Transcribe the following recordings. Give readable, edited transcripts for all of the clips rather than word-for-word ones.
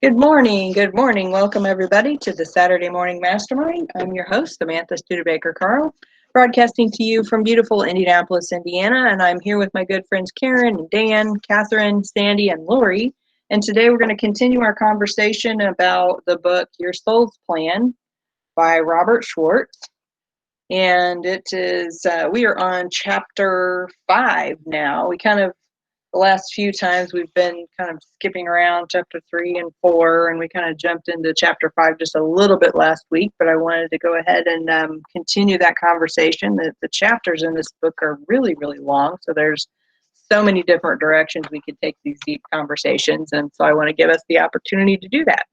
Good morning. Good morning. Welcome, everybody, to the Saturday Morning Mastermind. I'm your host, Samantha Studebaker-Carl, broadcasting to you from beautiful Indianapolis, Indiana. And I'm here with my good friends Karen, Dan, Catherine, Sandy, and Lori. And today we're going to continue our conversation about the book Your Soul's Plan by Rober Schwartz. And it is, we are on chapter 5 now. The last few times we've been kind of skipping around chapter 3 and 4, and we kind of jumped into chapter 5 just a little bit last week, but I wanted to go ahead and continue that conversation. The chapters in this book are really, really long, so there's so many different directions we could take these deep conversations, and so I want to give us the opportunity to do that.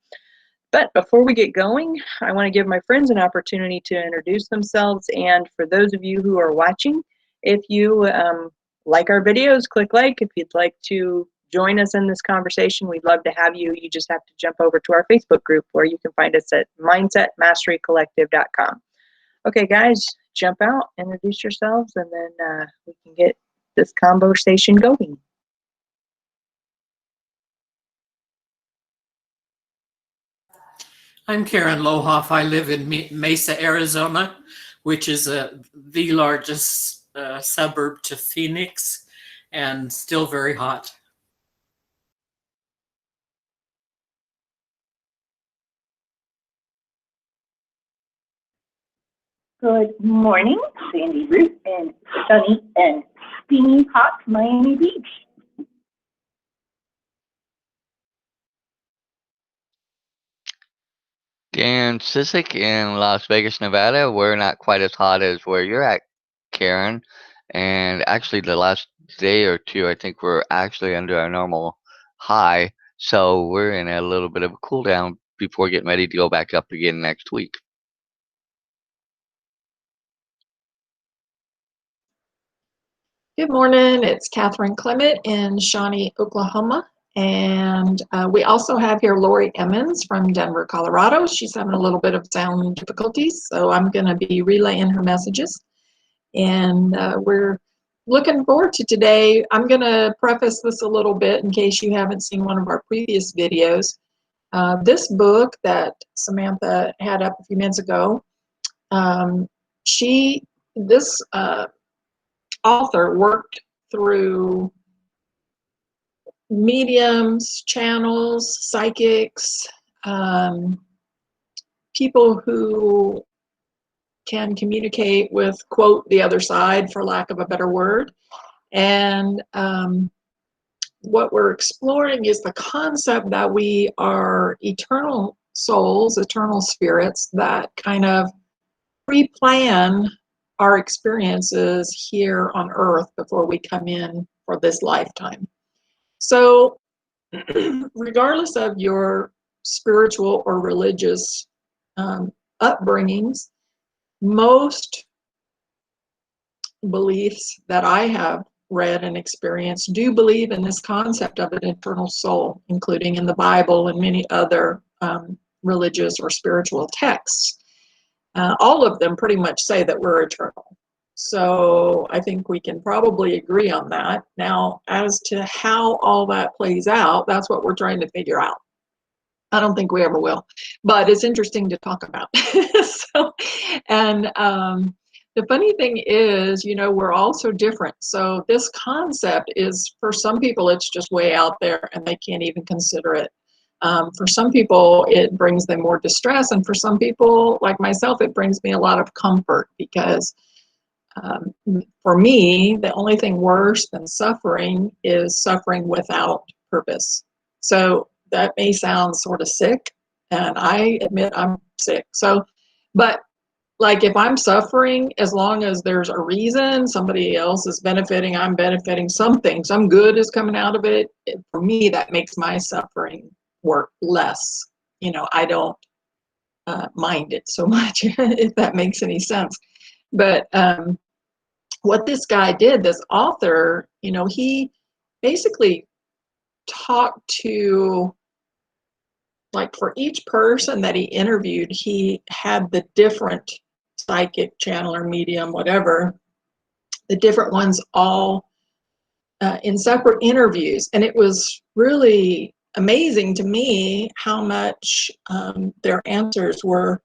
But before we get going, I want to give my friends an opportunity to introduce themselves, and for those of you who are watching, if you like our videos, click like. If you'd like to join us in this conversation, we'd love to have you. You just have to jump over to our Facebook group where you can find us at mindsetmasterycollective.com. Okay, guys, jump out, introduce yourselves, and then we can get this conversation going. I'm Karen Lohoff. I live in Mesa, Arizona, which is the largest suburb to Phoenix, and still very hot. Good morning, Sandy Root in sunny and steamy hot Miami Beach. Dan Sisek in Las Vegas, Nevada. We're not quite as hot as where you're at, Karen. And actually, the last day or two, I think we're actually under our normal high. So we're in a little bit of a cool down before getting ready to go back up again next week. Good morning. It's Catherine Clement in Shawnee, Oklahoma. And we also have here Lori Emmons from Denver, Colorado. She's having a little bit of sound difficulties, so I'm going to be relaying her messages. And we're looking forward to today. I'm going to preface this a little bit in case you haven't seen one of our previous videos. This book that Samantha had up a few minutes ago, this author worked through mediums, channels, psychics, people who can communicate with, quote, the other side, for lack of a better word. And what we're exploring is the concept that we are eternal souls, eternal spirits that kind of pre-plan our experiences here on earth before we come in for this lifetime. So regardless of your spiritual or religious upbringings, most beliefs that I have read and experienced do believe in this concept of an eternal soul, including in the Bible and many other religious or spiritual texts. All of them pretty much say that we're eternal. So I think we can probably agree on that. Now, as to how all that plays out, that's what we're trying to figure out. I don't think we ever will, but it's interesting to talk about. The funny thing is, we're all so different. So this concept is, for some people, it's just way out there and they can't even consider it. For some people, it brings them more distress. And for some people, like myself, it brings me a lot of comfort because for me, the only thing worse than suffering is suffering without purpose. So that may sound sort of sick, and I admit I'm sick. But like if I'm suffering, as long as there's a reason, somebody else is benefiting, I'm benefiting, something, some good is coming out of it, for me, that makes my suffering work less. I don't mind it so much, if that makes any sense. But what this guy did, this author, he basically talked to, like, for each person that he interviewed, he had the different psychic channel or medium, whatever, the different ones all in separate interviews. And it was really amazing to me how much their answers were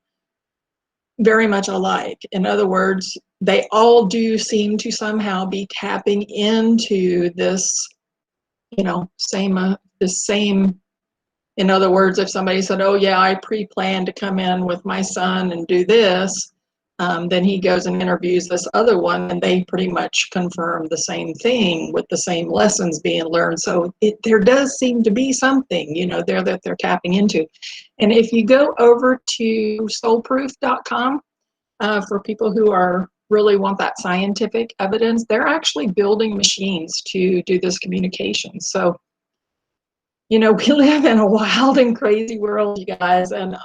very much alike. In other words, they all do seem to somehow be tapping into this, same. In other words, if somebody said, "Oh yeah, I pre-planned to come in with my son and do this," then he goes and interviews this other one, and they pretty much confirm the same thing with the same lessons being learned. So there does seem to be something, there that they're tapping into. And if you go over to soulproof.com, for people who really want that scientific evidence, they're actually building machines to do this communication. So, we live in a wild and crazy world, you guys. And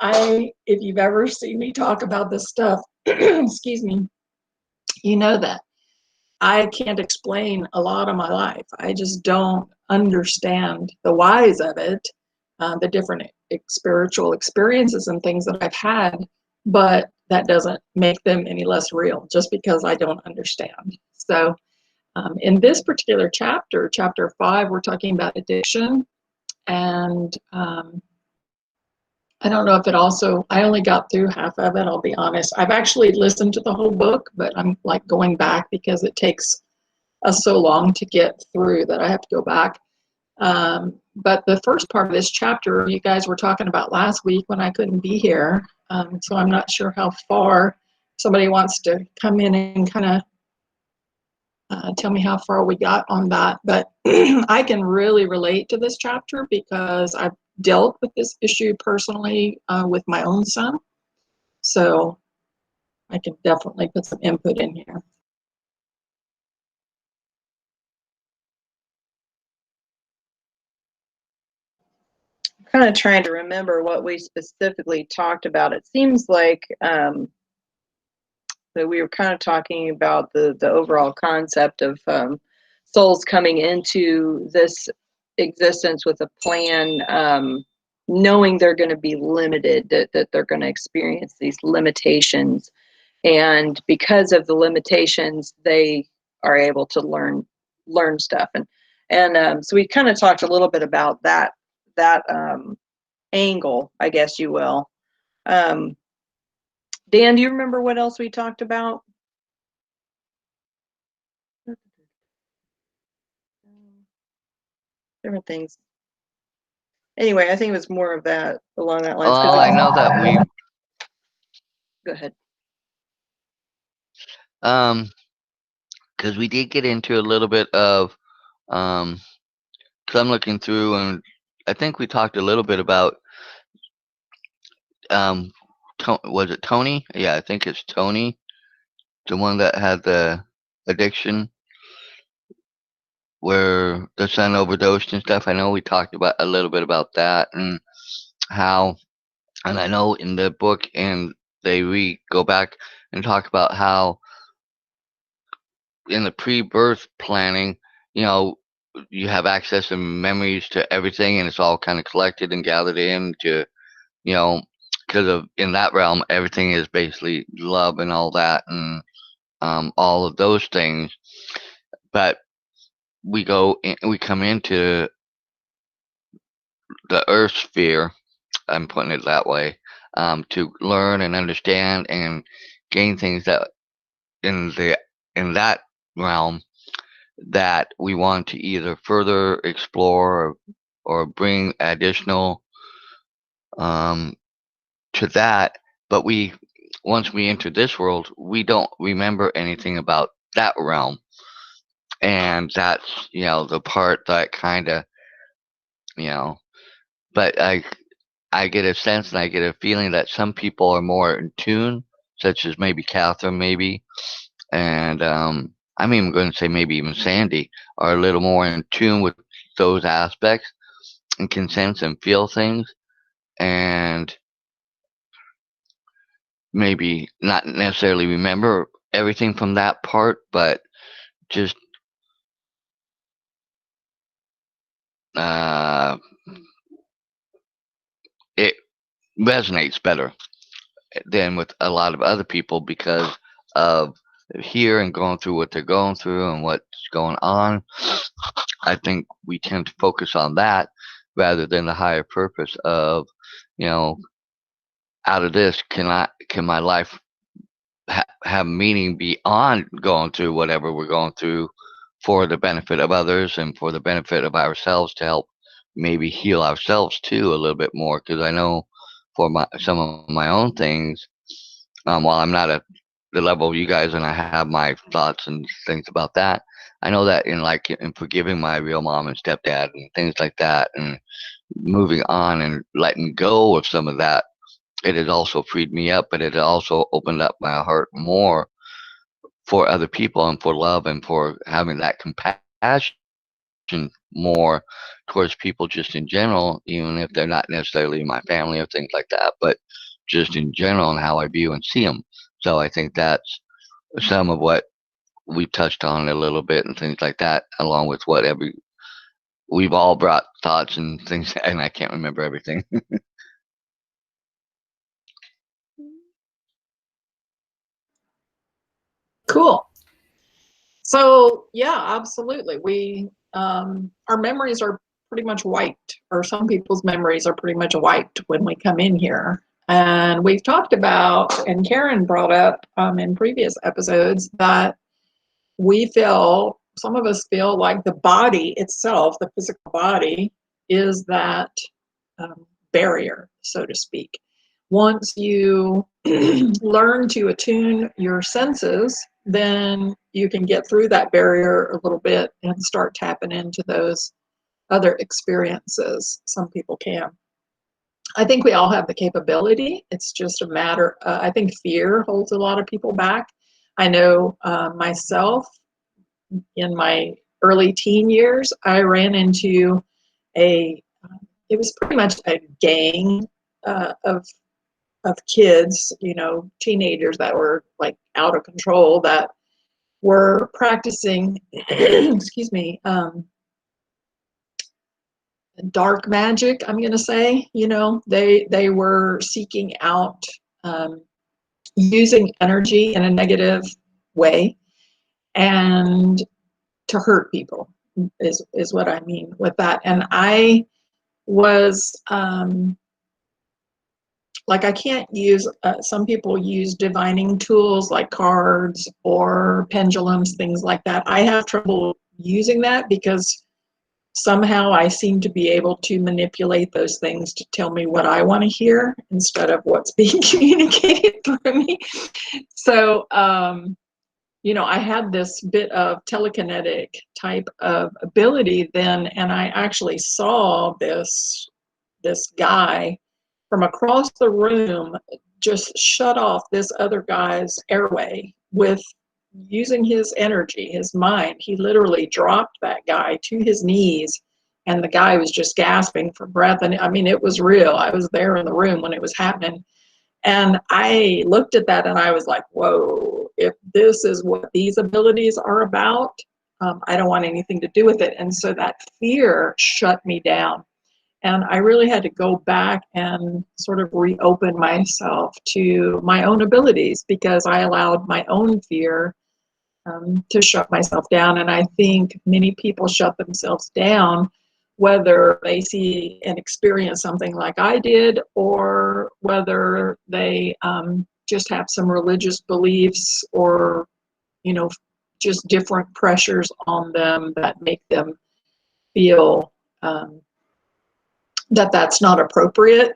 if you've ever seen me talk about this stuff, excuse me, you know that I can't explain a lot of my life. I just don't understand the whys of it, the different spiritual experiences and things that I've had, but that doesn't make them any less real just because I don't understand. So in this particular chapter, chapter 5, we're talking about addiction. And I don't know if I only got through half of it, I'll be honest. I've actually listened to the whole book, but I'm like going back because it takes us so long to get through that I have to go back. But the first part of this chapter, you guys were talking about last week when I couldn't be here. So I'm not sure how far somebody wants to come in and kind of tell me how far we got on that. But I can really relate to this chapter because I've dealt with this issue personally with my own son. So I can definitely put some input in here. Kind of trying to remember what we specifically talked about. It seems like that we were kind of talking about the overall concept of souls coming into this existence with a plan, knowing they're going to be limited, that they're going to experience these limitations, and because of the limitations, they are able to learn stuff, and so we kind of talked a little bit about that angle, I guess you will. Dan, do you remember what else we talked about? Different things. Anyway, I think it was more of that along that lines. Well, I know that we Go ahead. because we did get into a little bit of because I'm looking through, and I think we talked a little bit about was it Tony? Yeah, I think it's Tony, the one that had the addiction where the son overdosed and stuff. I know we talked about a little bit about that and how, and I know in the book and we go back and talk about how in the pre-birth planning, you have access and memories to everything, and it's all kind of collected and gathered into, because of in that realm, everything is basically love and all that, and all of those things. But we come into the earth sphere, I'm putting it that way, to learn and understand and gain things that in that realm that we want to either further explore or bring additional to that. But once we enter this world, we don't remember anything about that realm, and that's the part that kind of but I get a sense and I get a feeling that some people are more in tune, such as maybe Catherine, maybe, and I'm even going to say maybe even Sandy, are a little more in tune with those aspects and can sense and feel things, and maybe not necessarily remember everything from that part, but just it resonates better than with a lot of other people because of here and going through what they're going through and what's going on. I think we tend to focus on that, rather than the higher purpose of, you know, out of this, can my life have meaning beyond going through whatever we're going through for the benefit of others and for the benefit of ourselves to help maybe heal ourselves too a little bit more? Because I know for some of my own things, while I'm not at the level of you guys and I have my thoughts and things about that, I know that in forgiving my real mom and stepdad and things like that, and moving on and letting go of some of that, it has also freed me up, but it has also opened up my heart more for other people and for love and for having that compassion more towards people just in general, even if they're not necessarily my family or things like that, but just in general and how I view and see them. So I think that's some of what we touched on a little bit and things like that, along with we've all brought thoughts and things, and I can't remember everything. Cool. So yeah, absolutely. Our memories are pretty much wiped, or some people's memories are pretty much wiped when we come in here. And we've talked about, and Karen brought up in previous episodes, that some of us feel like the body itself, the physical body, is that barrier, so to speak. Once you learn to attune your senses, then you can get through that barrier a little bit and start tapping into those other experiences. Some people can. I think we all have the capability. It's just a matter, I think fear holds a lot of people back. I know myself, in my early teen years, I ran into it was pretty much a gang of kids, teenagers that were like out of control, that were practicing, excuse me, dark magic, I'm going to say. They were seeking out using energy in a negative way and to hurt people is what I mean with that. And I was I can't use, some people use divining tools like cards or pendulums, things like that. I have trouble using that because somehow I seem to be able to manipulate those things to tell me what I want to hear instead of what's being communicated through me. So, I had this bit of telekinetic type of ability then, and I actually saw this guy from across the room just shut off this other guy's airway with using his energy, his mind. He literally dropped that guy to his knees, and the guy was just gasping for breath. And I mean, it was real. I was there in the room when it was happening. And I looked at that and I was like, whoa, if this is what these abilities are about, I don't want anything to do with it. And so that fear shut me down. And I really had to go back and sort of reopen myself to my own abilities, because I allowed my own fear to shut myself down. And I think many people shut themselves down, whether they see and experience something like I did, or whether they just have some religious beliefs, or, just different pressures on them that make them feel that that's not appropriate,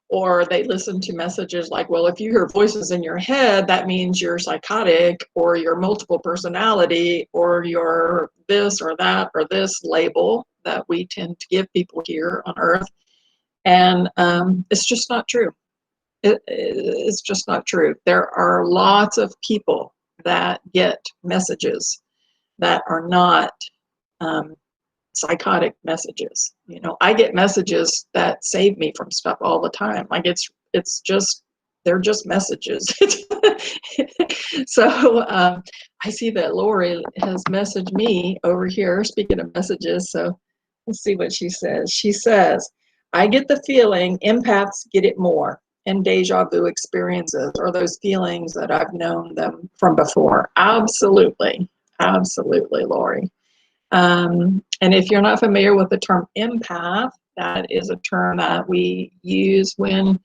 or they listen to messages like, well, if you hear voices in your head, that means you're psychotic, or you're multiple personality, or you're this or that, or this label that we tend to give people here on Earth. And it's just not true. It's just not true. There are lots of people that get messages that are not psychotic messages. I get messages that save me from stuff all the time. Like it's just, they're just messages. So I see that Lori has messaged me over here, speaking of messages. So let's see what she says. She says, I get the feeling empaths get it more, and deja vu experiences, or those feelings that I've known them from before. Absolutely. Absolutely, Lori. And if you're not familiar with the term empath, that is a term that we use when,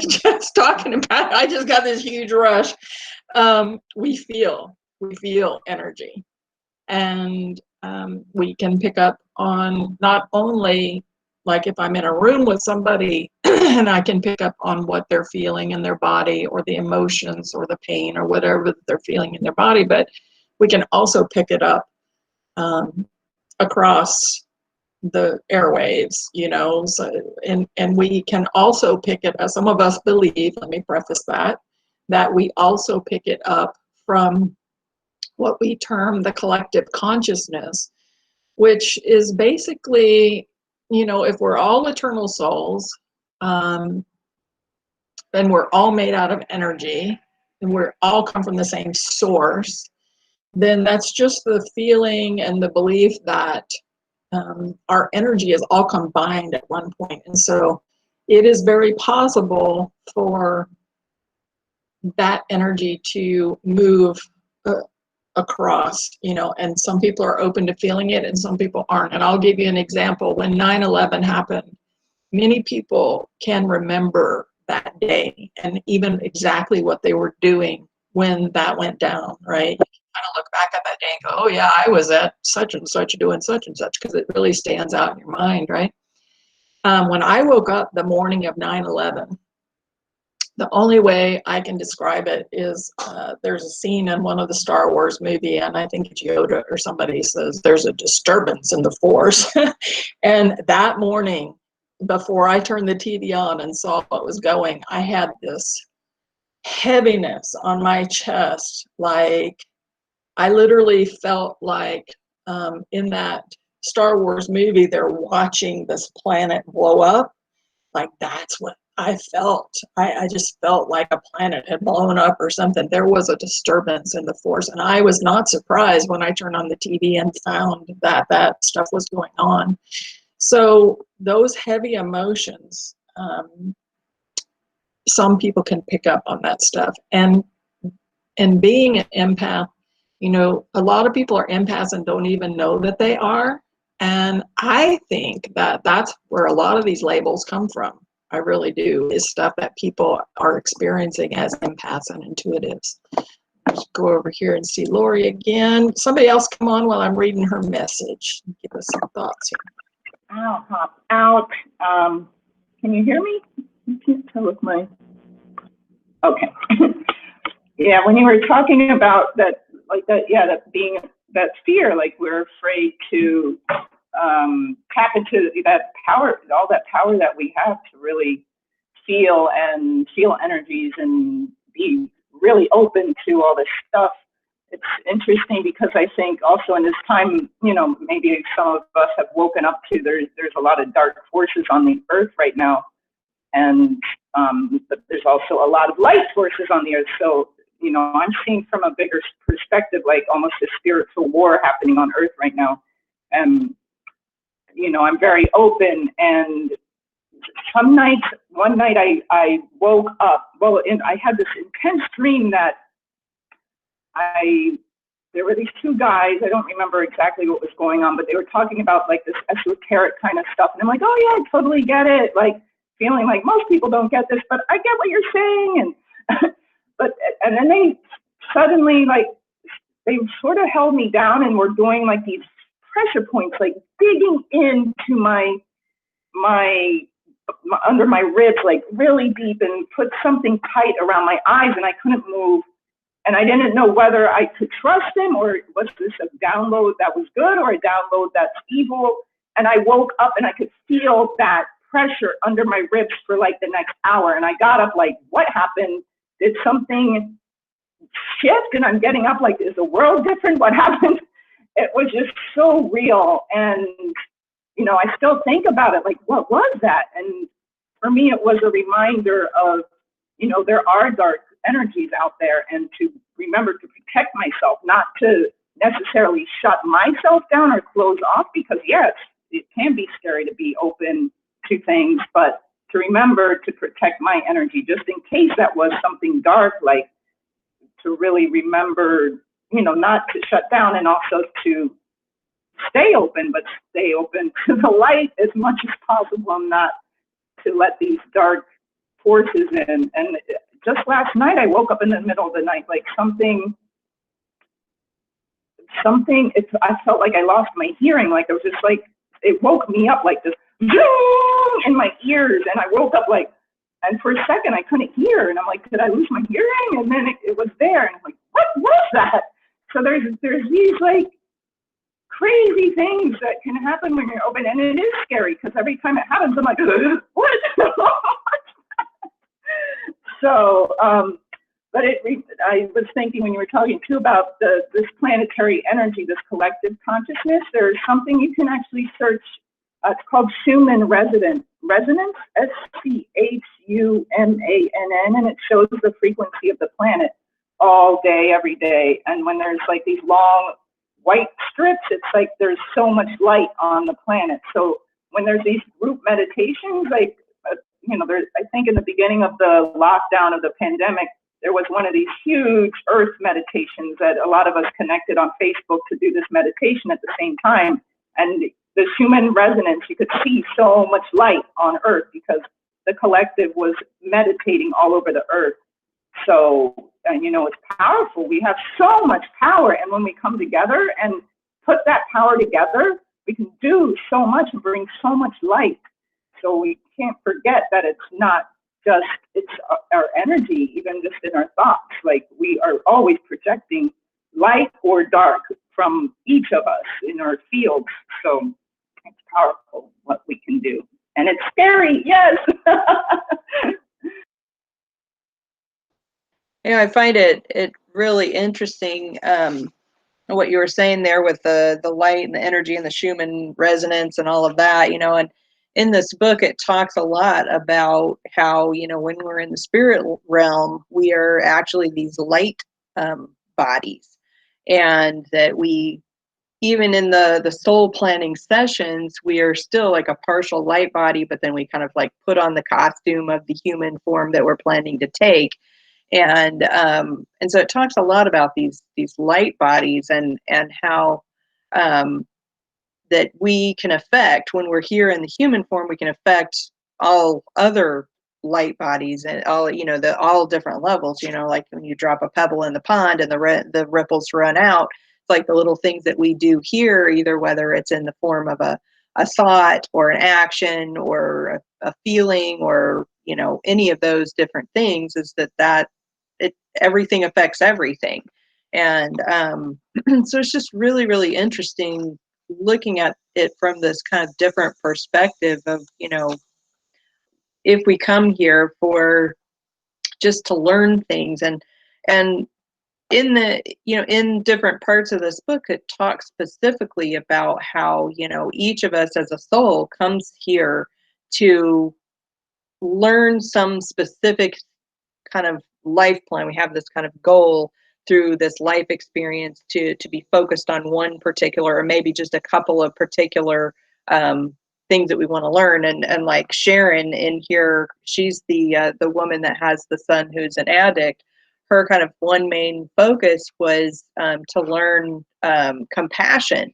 just talking about it, I just got this huge rush. We feel energy, and we can pick up on not only, like if I'm in a room with somebody and I can pick up on what they're feeling in their body, or the emotions or the pain or whatever they're feeling in their body, but we can also pick it up across the airwaves, so, and we can also pick it up, some of us believe, let me preface that we also pick it up from what we term the collective consciousness, which is basically, if we're all eternal souls, and we're all made out of energy, and we're all come from the same source, then that's just the feeling and the belief that our energy is all combined at one point. And so it is very possible for that energy to move across, and some people are open to feeling it and some people aren't. And I'll give you an example. When 9/11 happened, many people can remember that day and even exactly what they were doing when that went down, right? Kind of look back at that day and go, oh yeah, I was at such and such doing such and such, because it really stands out in your mind, right? When I woke up the morning of 9/11, the only way I can describe it is there's a scene in one of the Star Wars movie, and I think it's Yoda or somebody says there's a disturbance in the force. And that morning, before I turned the TV on and saw what was going, I had this heaviness on my chest. Like, I literally felt like in that Star Wars movie, they're watching this planet blow up. Like, that's what I felt. I just felt like a planet had blown up or something. There was a disturbance in the force, and I was not surprised when I turned on the TV and found that that stuff was going on. So those heavy emotions, some people can pick up on that stuff. And being an empath, a lot of people are empaths and don't even know that they are. And I think that that's where a lot of these labels come from. I really do, is stuff that people are experiencing as empaths and intuitives. Let's go over here and see Lori again. Somebody else come on while I'm reading her message. Give us some thoughts here. I'll hop out. Can you hear me? I can't tell if my... Okay. Yeah, when you were talking about that, like that, yeah, that being that fear, like we're afraid to tap into that power, all that power that we have to really feel energies and be really open to all this stuff. It's interesting because I think also in this time, maybe some of us have woken up to there's a lot of dark forces on the earth right now, and but there's also a lot of light forces on the earth. So I'm seeing from a bigger perspective, like almost a spiritual war happening on earth right now. And I'm very open, and one night I woke up, and I had this intense dream that there were these two guys, I don't remember exactly what was going on, but they were talking about like this esoteric kind of stuff. And I'm like, oh yeah, I totally get it. Like feeling like most people don't get this, but I get what you're saying. And, and then they suddenly, like, they sort of held me down and were doing like these pressure points, like digging into my under my ribs, like really deep, and put something tight around my eyes, and I couldn't move. And I didn't know whether I could trust them, or was this a download that was good or a download that's evil. And I woke up and I could feel that pressure under my ribs for like the next hour. And I got up like, what happened? Did something shift? And I'm getting up like, is the world different? What happened? It was just so real. And, I still think about it, like, what was that? And for me, it was a reminder of, there are dark energies out there, and to remember to protect myself, not to necessarily shut myself down or close off, because yes, it can be scary to be open to things, but to remember to protect my energy, just in case that was something dark, like to really remember not to shut down, and also to stay open, but stay open to the light as much as possible, and not to let these dark forces in. And just last night, I woke up in the middle of the night, like I felt like I lost my hearing. Like it was just like, it woke me up like this in my ears. And I woke up like, and for a second I couldn't hear. And I'm like, did I lose my hearing? And then it was there. And I'm like, what was that? So there's these like crazy things that can happen when you're open. And it is scary because every time it happens, I'm like, what? So, but I was thinking when you were talking too about this planetary energy, this collective consciousness, there's something you can actually search. It's called Schumann resonance, SCHUMANN, and it shows the frequency of the planet all day, every day. And when there's like these long white strips, it's like there's so much light on the planet. So when there's these group meditations, like, I think in the beginning of the lockdown of the pandemic, there was one of these huge earth meditations that a lot of us connected on Facebook to do this meditation at the same time. And the Schumann resonance, you could see so much light on earth because the collective was meditating all over the earth. So, and it's powerful. We have so much power. And when we come together and put that power together, we can do so much and bring so much light. So we can't forget that it's not just, it's our energy, even just in our thoughts. Like we are always projecting light or dark from each of us in our fields. So it's powerful what we can do. And it's scary, yes. I find it really interesting what you were saying there with the light and the energy and the Schumann resonance and all of that, and in this book, it talks a lot about how, when we're in the spirit realm, we are actually these light bodies, and that we, even in the soul planning sessions, we are still like a partial light body, but then we kind of like put on the costume of the human form that we're planning to take. And so it talks a lot about these light bodies and how that we can affect when we're here in the human form. We can affect all other light bodies and all all different levels. Like when you drop a pebble in the pond and the ripples run out. It's like the little things that we do here, either whether it's in the form of a thought or an action or a feeling or any of those different things. Is that everything affects everything. And so it's just really, really interesting looking at it from this kind of different perspective of, if we come here for just to learn things, and in the, in different parts of this book, it talks specifically about how, each of us as a soul comes here to learn some specific kind of life plan. We have this kind of goal through this life experience to be focused on one particular, or maybe just a couple of particular things that we want to learn. And like Sharon in here, she's the woman that has the son who's an addict. Her kind of one main focus was to learn compassion,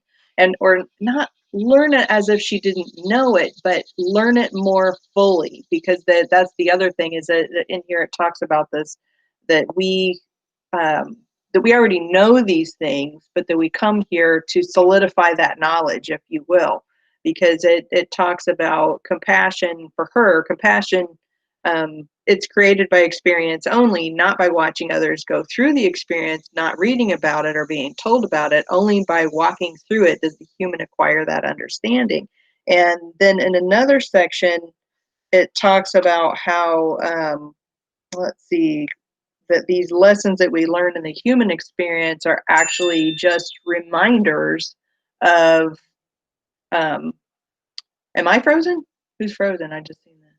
or not learn it as if she didn't know it, but learn it more fully, because that's the other thing, is that in here it talks about this, that we already know these things, but that we come here to solidify that knowledge, if you will, because it talks about compassion. For her, compassion, it's created by experience only, not by watching others go through the experience, not reading about it or being told about it. Only by walking through it does the human acquire that understanding. And then in another section, it talks about how, let's see, that these lessons that we learn in the human experience are actually just reminders of, am I frozen? Who's frozen? I just seen that.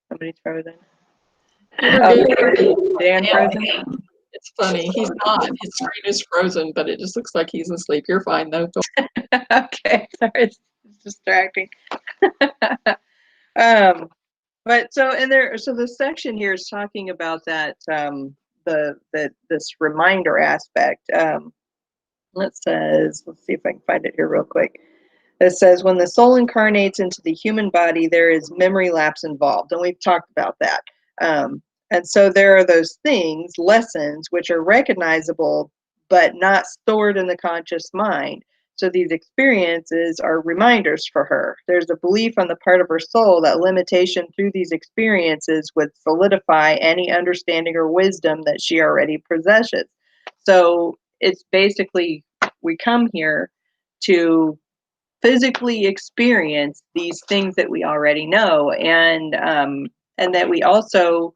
Somebody's frozen. Dan frozen? It's funny. He's not. His screen is frozen, but it just looks like he's asleep. You're fine, though. Okay. Sorry, it's distracting. But so the section here is talking about that, this reminder aspect. It says, let's see if I can find it here real quick. It says, when the soul incarnates into the human body, there is memory lapse involved. And we've talked about that. And so there are those things, lessons, which are recognizable, but not stored in the conscious mind. So these experiences are reminders for her. There's a belief on the part of her soul that limitation through these experiences would solidify any understanding or wisdom that she already possesses. So it's basically, we come here to physically experience these things that we already know, and that we also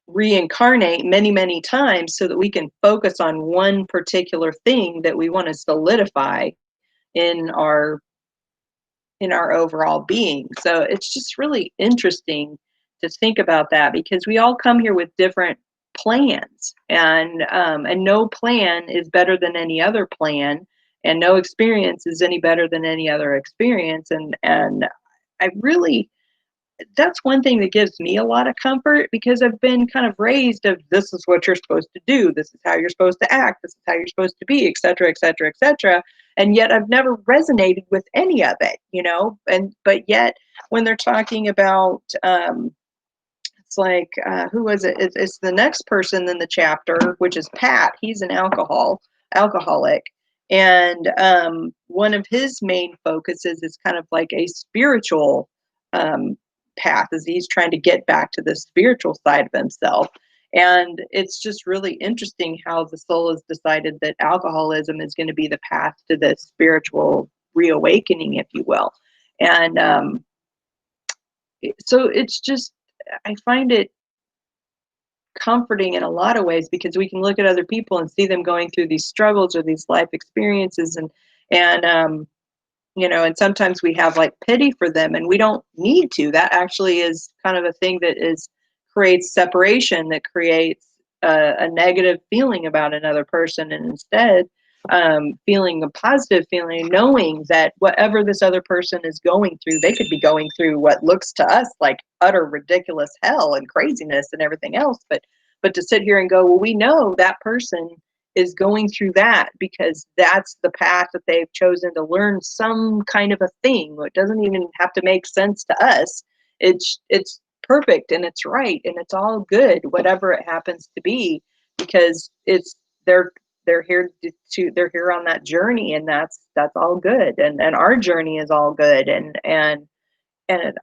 reincarnate many, many times so that we can focus on one particular thing that we want to solidify in our overall being. So it's just really interesting to think about that, because we all come here with different plans, and no plan is better than any other plan, and no experience is any better than any other experience. And I really, that's one thing that gives me a lot of comfort, because I've been kind of raised of, this is what you're supposed to do, this is how you're supposed to act, this is how you're supposed to be, etc., etc., etc. And yet I've never resonated with any of it, but yet when they're talking about it's like, who was it? It's the next person in the chapter, which is Pat. He's an alcoholic. And one of his main focuses is kind of like a spiritual path, as he's trying to get back to the spiritual side of himself. And it's just really interesting how the soul has decided that alcoholism is going to be the path to the spiritual reawakening, if you will. And so it's just, I find it comforting in a lot of ways, because we can look at other people and see them going through these struggles or these life experiences, and and sometimes we have like pity for them, and we don't need to. That actually is kind of a thing that creates separation, that creates a negative feeling about another person, and instead feeling a positive feeling, knowing that whatever this other person is going through, they could be going through what looks to us like utter ridiculous hell and craziness and everything else, but to sit here and go, well, we know that person is going through that because that's the path that they've chosen to learn some kind of a thing. It doesn't even have to make sense to us. It's perfect, and it's right, and it's all good, whatever it happens to be, because they're here they're here on that journey, and that's all good, and our journey is all good, and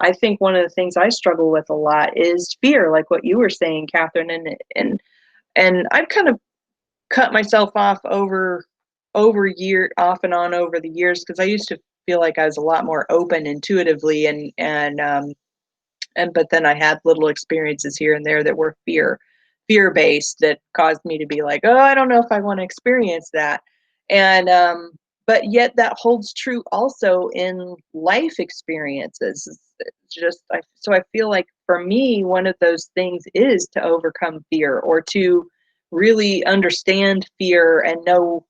I think one of the things I struggle with a lot is fear, like what you were saying, Catherine, and I've kind of cut myself off off and on over the years, because I used to feel like I was a lot more open intuitively, and but then I had little experiences here and there that were fear based, that caused me to be like, oh, I don't know if I want to experience that. And but yet that holds true also in life experiences. It's just so I feel like for me, one of those things is to overcome fear, or to really understand fear and know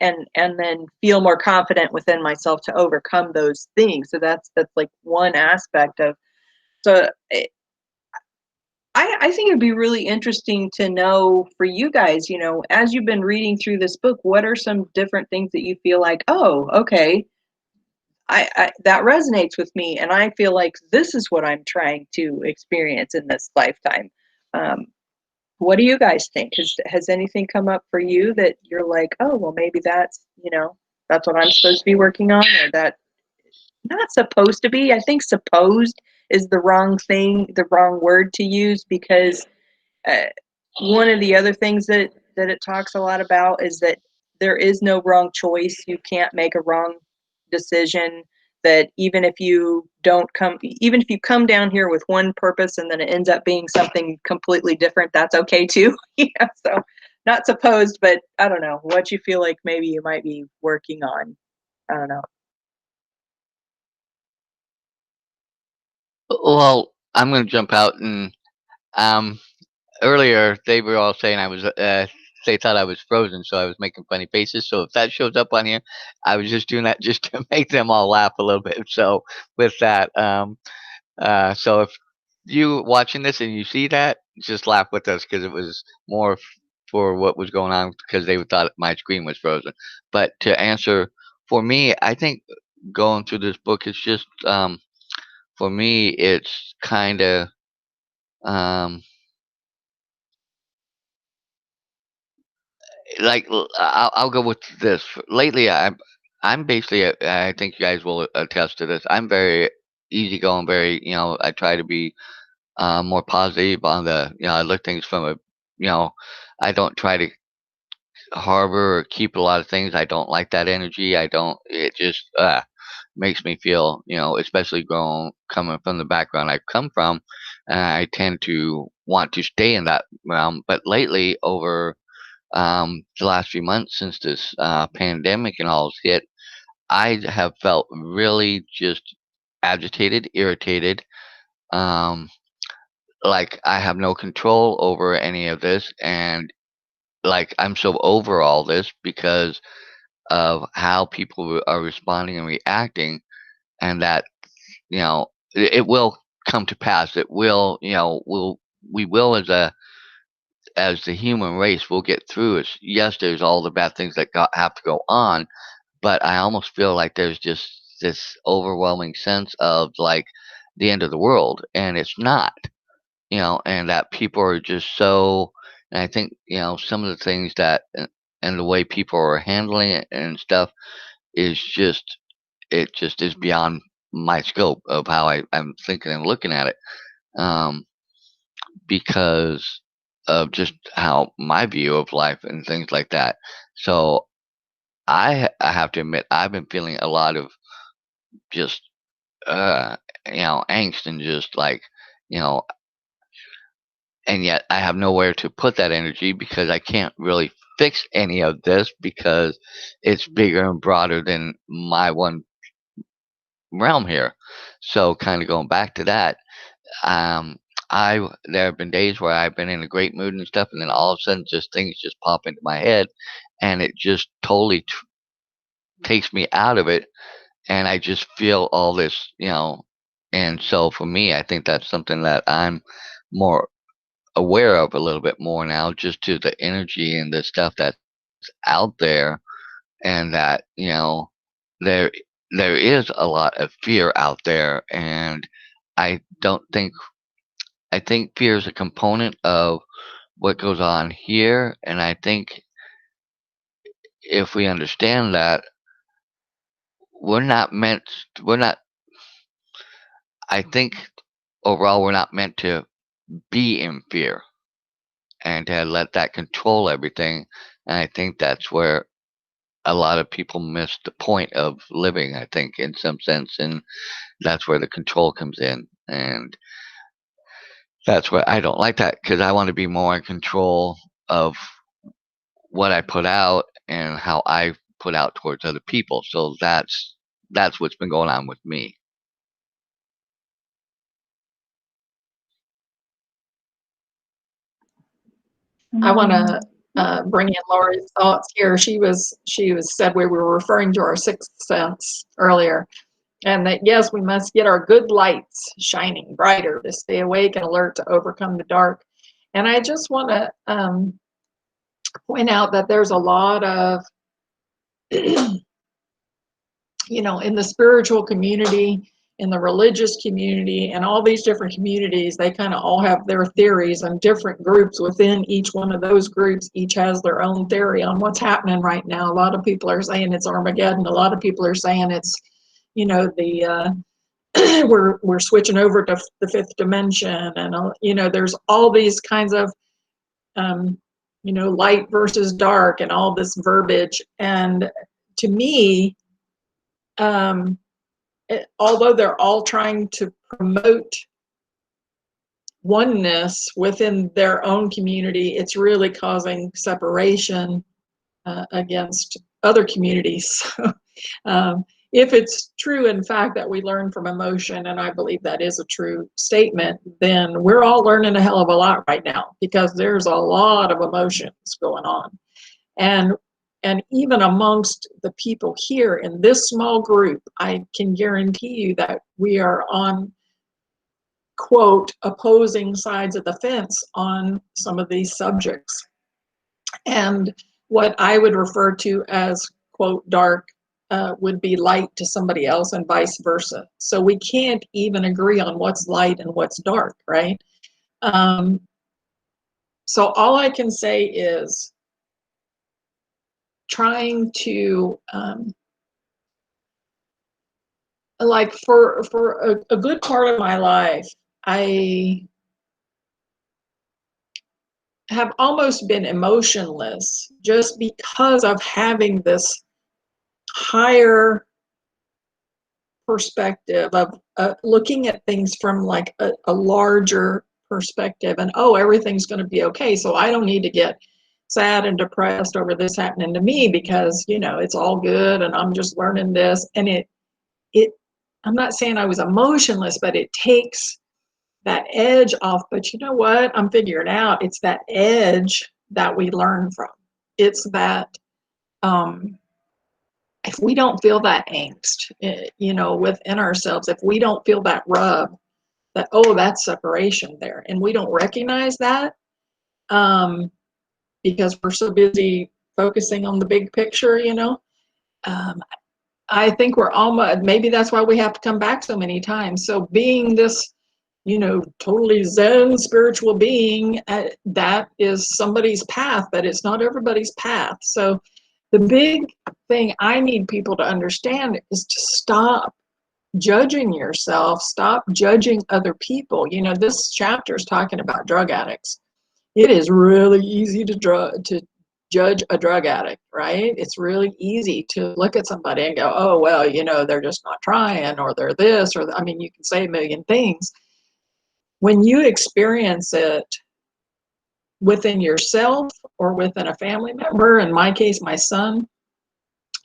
and then feel more confident within myself to overcome those things. So that's like one aspect of. So I think it'd be really interesting to know for you guys, as you've been reading through this book, what are some different things that you feel like, oh, okay, I that resonates with me, and I feel like this is what I'm trying to experience in this lifetime. What do you guys think? Has anything come up for you that you're like, oh, well, maybe that's what I'm supposed to be working on, or that not supposed to be? I think supposed is the wrong word to use, because one of the other things that it talks a lot about is that there is no wrong choice. You can't make a wrong decision. That even if you come down here with one purpose and then it ends up being something completely different, that's okay too. Yeah. So not supposed, but I don't know what you feel like maybe you might be working on. I don't know. Well, I'm going to jump out and earlier they were all saying they thought I was frozen, so I was making funny faces. So if that shows up on here, I was just doing that just to make them all laugh a little bit. So with that, so if you watching this and you see that, just laugh with us because it was more for what was going on because they thought my screen was frozen. But to answer, for me, I think going through this book, it's just for me, it's kind of um, like I'll go with this. Lately, I'm basically I think you guys will attest to this. I'm very easygoing, very I try to be more positive on the I look things from a you know I don't try to harbor or keep a lot of things. I don't like that energy. I don't. It just makes me feel especially coming from the background I come from. I tend to want to stay in that realm. But lately, over the last few months since this pandemic and all has hit, I have felt really just agitated, irritated, um, like I have no control over any of this, and like I'm so over all this because of how people are responding and reacting, and that it will come to pass. It will, we will as the human race will get through it. Yes, there's all the bad things that have to go on, but I almost feel like there's just this overwhelming sense of like the end of the world, and it's not, and that people are just so. And I think some of the things that and the way people are handling it and stuff is just it just is beyond my scope of how I'm thinking and looking at it. Um, because of just how my view of life and things like that. So I have to admit I've been feeling a lot of just uh angst and just like you know and yet I have nowhere to put that energy because I can't really fix any of this because it's bigger and broader than my one realm here. So kind of going back to that, um there have been days where I've been in a great mood and stuff, and then all of a sudden just things just pop into my head, and it just totally takes me out of it, and I just feel all this, and so for me, I think that's something that I'm more aware of a little bit more now, just to the energy and the stuff that's out there, and that there there is a lot of fear out there, and I don't think I think fear is a component of what goes on here, and I think if we understand that, we're not meant, we're not, I think overall we're not meant to be in fear and to let that control everything. And I think that's where a lot of people miss the point of living, I think, in some sense. And that's where the control comes in. And that's where I don't like that because I want to be more in control of what I put out and how I put out towards other people. So that's what's been going on with me. I want to bring in Lori's thoughts here. She was said we were referring to our sixth sense earlier, and that yes, we must get our good lights shining brighter to stay awake and alert to overcome the dark. And I just want to point out that there's a lot of in the spiritual community, in the religious community, and all these different communities, they kind of all have their theories, and different groups within each one of those groups each has their own theory on what's happening right now. A lot of people are saying it's Armageddon. A lot of people are saying it's the we're switching over to the fifth dimension, and there's all these kinds of light versus dark and all this verbiage. And to me, although they're all trying to promote oneness within their own community, it's really causing separation against other communities. If it's true, in fact, that we learn from emotion, and I believe that is a true statement, then we're all learning a hell of a lot right now because there's a lot of emotions going on. And even amongst the people here in this small group, I can guarantee you that we are on quote, opposing sides of the fence on some of these subjects. And what I would refer to as, quote, dark would be light to somebody else, and vice versa. So we can't even agree on what's light and what's dark, right? So all I can say is trying to, like for a good part of my life, I have almost been emotionless just because of having this higher perspective of looking at things from like a larger perspective, and oh, everything's going to be okay, so I don't need to get sad and depressed over this happening to me, because you know it's all good and I'm just learning this. And it I'm not saying I was emotionless, but it takes that edge off. But you know what, I'm figuring out, it's that edge that we learn from. It's that if we don't feel that angst, you know, within ourselves, if we don't feel that rub, that, oh, that's separation there, and we don't recognize that, because we're so busy focusing on the big picture, you know, I think we're almost, maybe that's why we have to come back so many times. So being this, you know, totally Zen spiritual being, that is somebody's path, but it's not everybody's path. So the big thing I need people to understand is to stop judging yourself, stop judging other people. You know, this chapter is talking about drug addicts. It is really easy to judge a drug addict, right? It's really easy to look at somebody and go, oh, well, you know, they're just not trying, or they're this, or I mean, you can say a million things. When you experience it within yourself or within a family member, in my case, my son,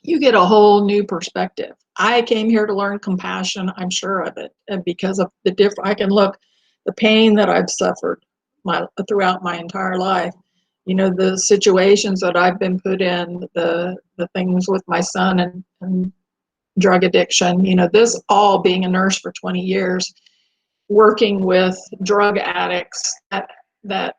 you get a whole new perspective. I came here to learn compassion, I'm sure of it, and because of the I can look the pain that I've suffered throughout my entire life, you know, the situations that I've been put in, the things with my son and drug addiction, you know, this all being a nurse for 20 years, working with drug addicts that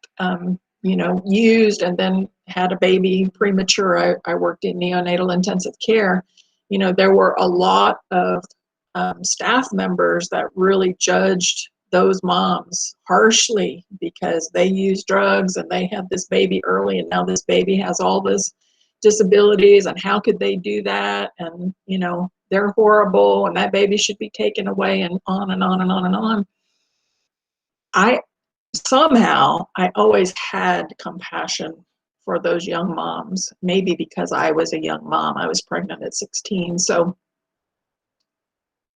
you know, used and then had a baby premature. I worked in neonatal intensive care. You know, there were a lot of staff members that really judged those moms harshly because they used drugs and they had this baby early, and now this baby has all this disabilities, and how could they do that? And, you know, they're horrible, and that baby should be taken away, and on and on and on and on. I always had compassion for those young moms, maybe because I was a young mom. I was pregnant at 16. So,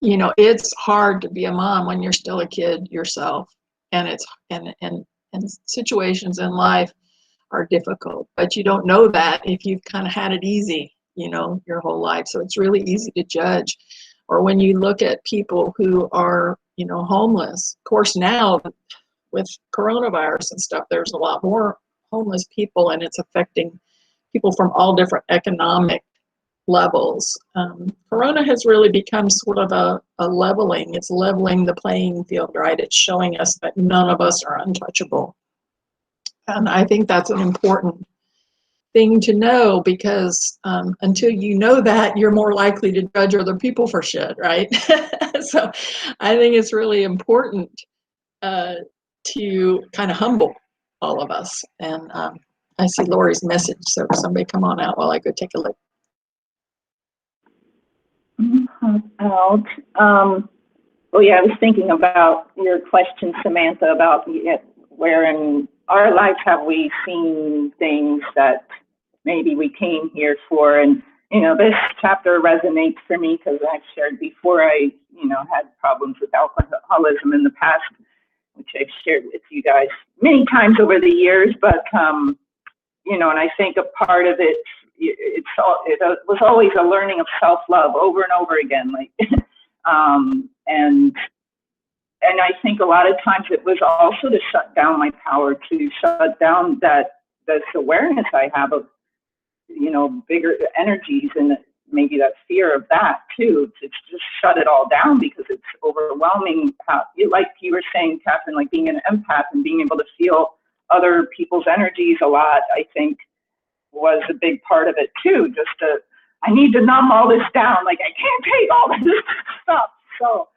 you know, it's hard to be a mom when you're still a kid yourself. And it's, and situations in life are difficult, but you don't know that if you've kind of had it easy, you know, your whole life. So it's really easy to judge. Or when you look at people who are, you know, homeless. Of course, now with coronavirus and stuff, there's a lot more homeless people, and it's affecting people from all different economic levels. Corona has really become sort of a leveling. It's leveling the playing field, right? It's showing us that none of us are untouchable. And I think that's an important thing to know, because until you know that, you're more likely to judge other people for shit, right? So I think it's really important to kind of humble all of us. And I see Lori's message, so somebody come on out while I go take a look. Out. Well, yeah, I was thinking about your question, Samantha, about where in our life have we seen things that maybe we came here for. And, you know, this chapter resonates for me because I've shared before, I, you know, had problems with alcoholism in the past, which I've shared with you guys many times over the years. But, you know, and I think a part of it, it was always a learning of self-love over and over again. Like, and I think a lot of times it was also to shut down my power, to shut down this awareness I have of, you know, bigger energies and maybe that fear of that too, to just shut it all down because it's overwhelming. Like you were saying, Catherine, like being an empath and being able to feel other people's energies a lot, I think was a big part of it too. I need to numb all this down. Like I can't take all this stuff. So,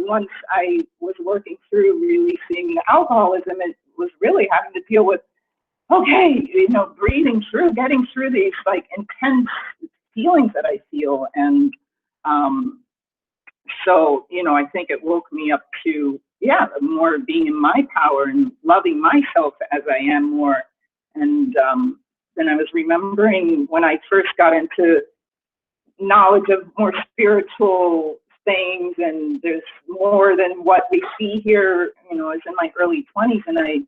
once I was working through releasing alcoholism, it was really having to deal with, okay, breathing through, getting through these like intense feelings that I feel. And so, I think it woke me up to, more being in my power and loving myself as I am more. And then I was remembering when I first got into knowledge of more spiritual things, and there's more than what we see here. I was in my early 20s, and I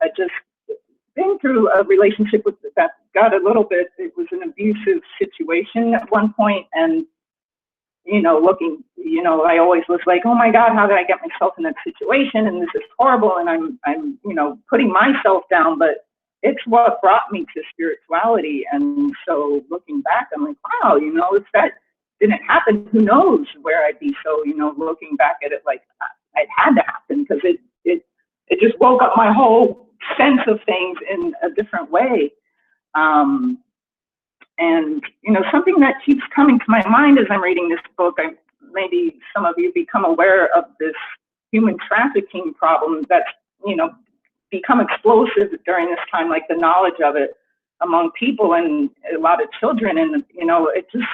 had just been through a relationship that got a little bit, it was an abusive situation at one point, and I always was like, oh my God, how did I get myself in that situation? And this is horrible. And I'm putting myself down, but it's what brought me to spirituality. And so looking back, I'm like, wow, if that didn't happen, who knows where I'd be. So, looking back at it, like it had to happen because it just woke up my whole sense of things in a different way. And, something that keeps coming to my mind as I'm reading this book, maybe some of you become aware of this human trafficking problem that's, become explosive during this time, like the knowledge of it among people and a lot of children. And, it just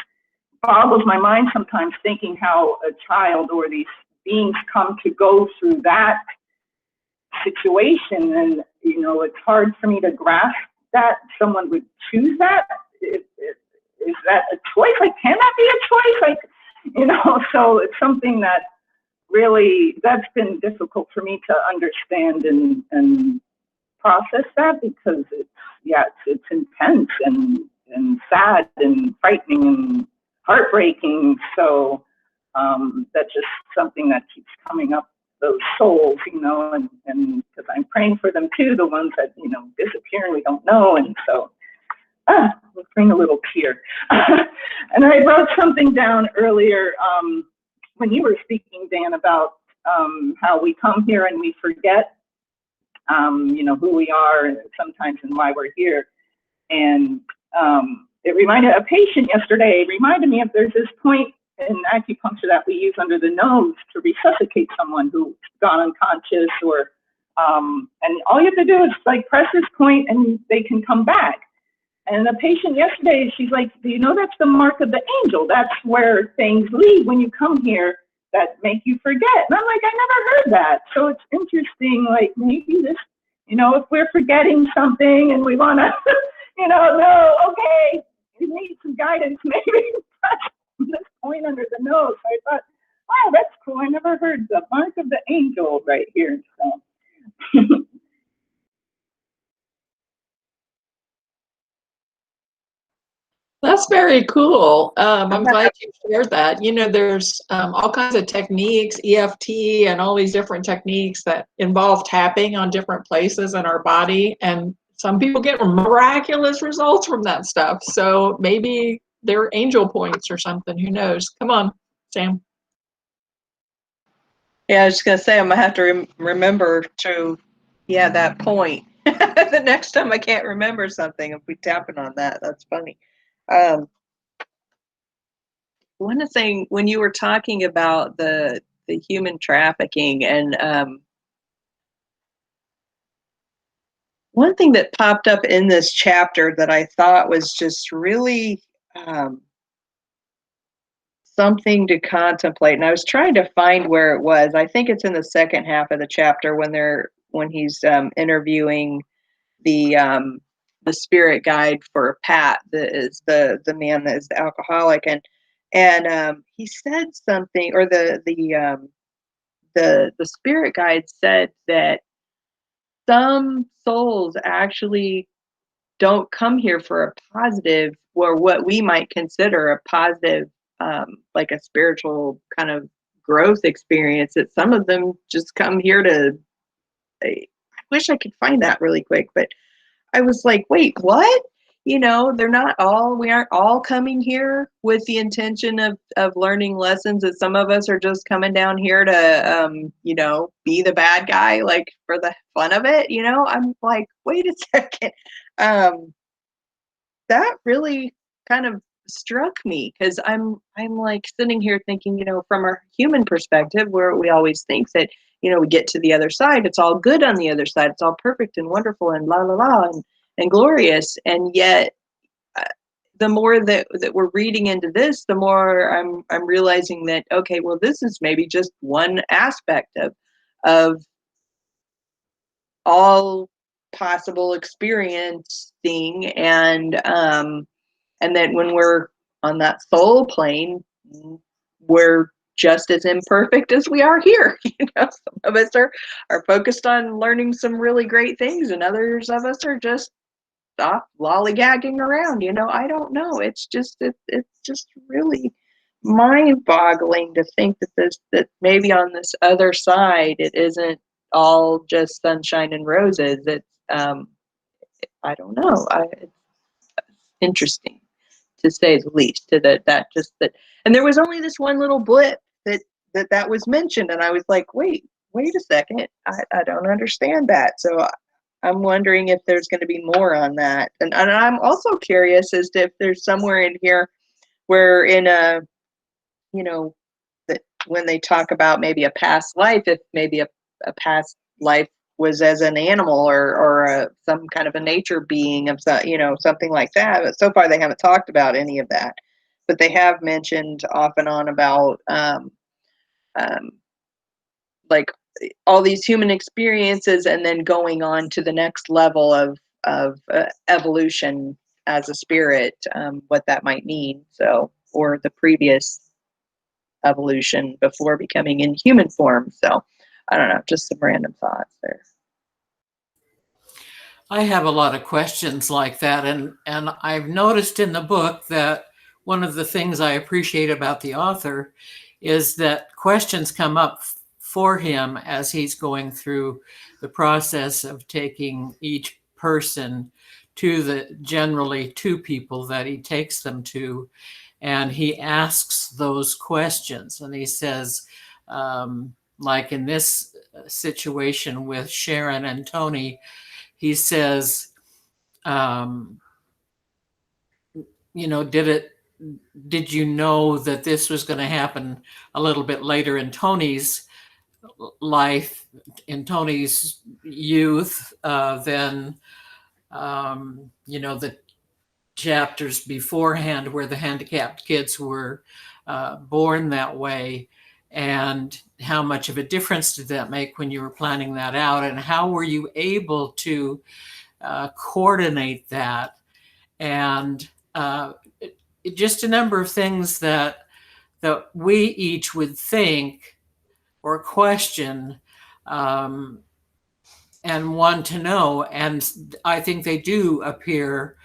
boggles my mind sometimes thinking how a child or these beings come to go through that situation. And, it's hard for me to grasp that someone would choose that. Is that a choice? Like, can that be a choice? Like, so it's something that really, that's been difficult for me to understand and process that, because it's intense and sad and frightening and heartbreaking. So that's just something that keeps coming up, those souls, and because I'm praying for them too, the ones that, disappear and we don't know. And so, let's bring a little tear. And I wrote something down earlier when you were speaking, Dan, about how we come here and we forget, who we are and sometimes and why we're here. And it reminded a patient yesterday, reminded me of there's this point in acupuncture that we use under the nose to resuscitate someone who's gone unconscious, or and all you have to do is like press this point and they can come back. And the patient yesterday, she's like, do you know that's the mark of the angel? That's where things leave when you come here that make you forget. And I'm like, I never heard that. So it's interesting, like maybe this, if we're forgetting something and we want to, no, okay, you need some guidance, maybe press this point under the nose. I thought, wow, that's cool. I never heard the mark of the angel right here. So. That's very cool. I'm glad you shared that. There's all kinds of techniques, EFT, and all these different techniques that involve tapping on different places in our body. And some people get miraculous results from that stuff. So maybe they're angel points or something. Who knows? Come on, Sam. Yeah, I was just going to say, I'm going to have to remember to, that point. The next time I can't remember something, if we tapping on that, that's funny. One thing, when you were talking about the human trafficking, and one thing that popped up in this chapter that I thought was just really something to contemplate, and I was trying to find where it was. I think it's in the second half of the chapter when he's interviewing the spirit guide for Pat, is the man that is the alcoholic, and he said something, or the spirit guide said that some souls actually don't come here for a positive, or what we might consider a positive, like a spiritual kind of growth experience. That some of them just come here to, I wish I could find that really quick, but I was like, wait, what? they're not all, we aren't all coming here with the intention of learning lessons, that some of us are just coming down here to, be the bad guy, like for the fun of it. I'm like, wait a second. That really kind of struck me, because I'm like sitting here thinking, from our human perspective, where we always think that, we get to the other side, it's all good on the other side, it's all perfect and wonderful and la la la and glorious. And yet, the more that we're reading into this, the more I'm realizing that, okay, well, this is maybe just one aspect of all possible experiencing, and that when we're on that soul plane, we're just as imperfect as we are here. Some of us are focused on learning some really great things, and others of us are just off lollygagging around. I don't know. It's just really mind-boggling to think that maybe on this other side it isn't all just sunshine and roses. It's I don't know. It's interesting, to say the least. To that just that, and there was only this one little blip that was mentioned, and I was like, wait a second, I don't understand that. So I'm wondering if there's going to be more on that, and I'm also curious as to if there's somewhere in here where in a, that when they talk about maybe a past life, if maybe a past life was as an animal, or some kind of a nature being of something like that. But so far they haven't talked about any of that, but they have mentioned off and on about um, like all these human experiences, and then going on to the next level of evolution as a spirit, what that might mean. So, or the previous evolution before becoming in human form. So I don't know, just some random thoughts there. I have a lot of questions like that, and I've noticed in the book that one of the things I appreciate about the author is that questions come up for him as he's going through the process of taking each person to the generally two people that he takes them to, and he asks those questions. And he says, like in this situation with Sharon and Tony, he says, did you know that this was going to happen a little bit later in Tony's life, in Tony's youth, than, the chapters beforehand where the handicapped kids were born that way? And how much of a difference did that make when you were planning that out? And how were you able to coordinate that? And just a number of things that we each would think or question, and want to know. And I think they do appear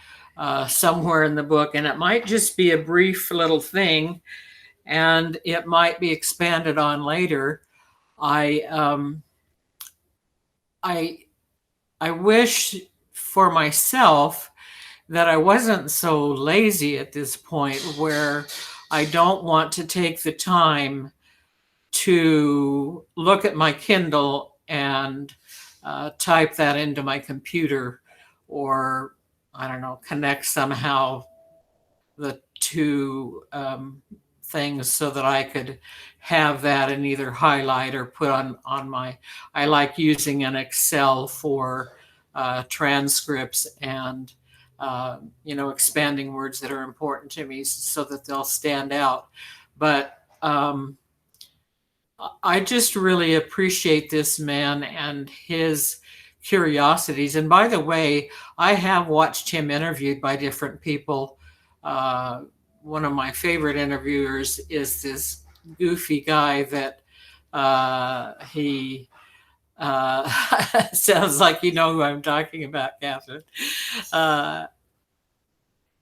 somewhere in the book, and it might just be a brief little thing, and it might be expanded on later. I wish for myself that I wasn't so lazy at this point, where I don't want to take the time to look at my Kindle and type that into my computer, or I don't know, connect somehow the two things so that I could have that and either highlight or put on my, I like using an Excel for transcripts and expanding words that are important to me so that they'll stand out. But I just really appreciate this man and his curiosities. And by the way, I have watched him interviewed by different people. One of my favorite interviewers is this goofy guy that he sounds like you know who I'm talking about, Catherine.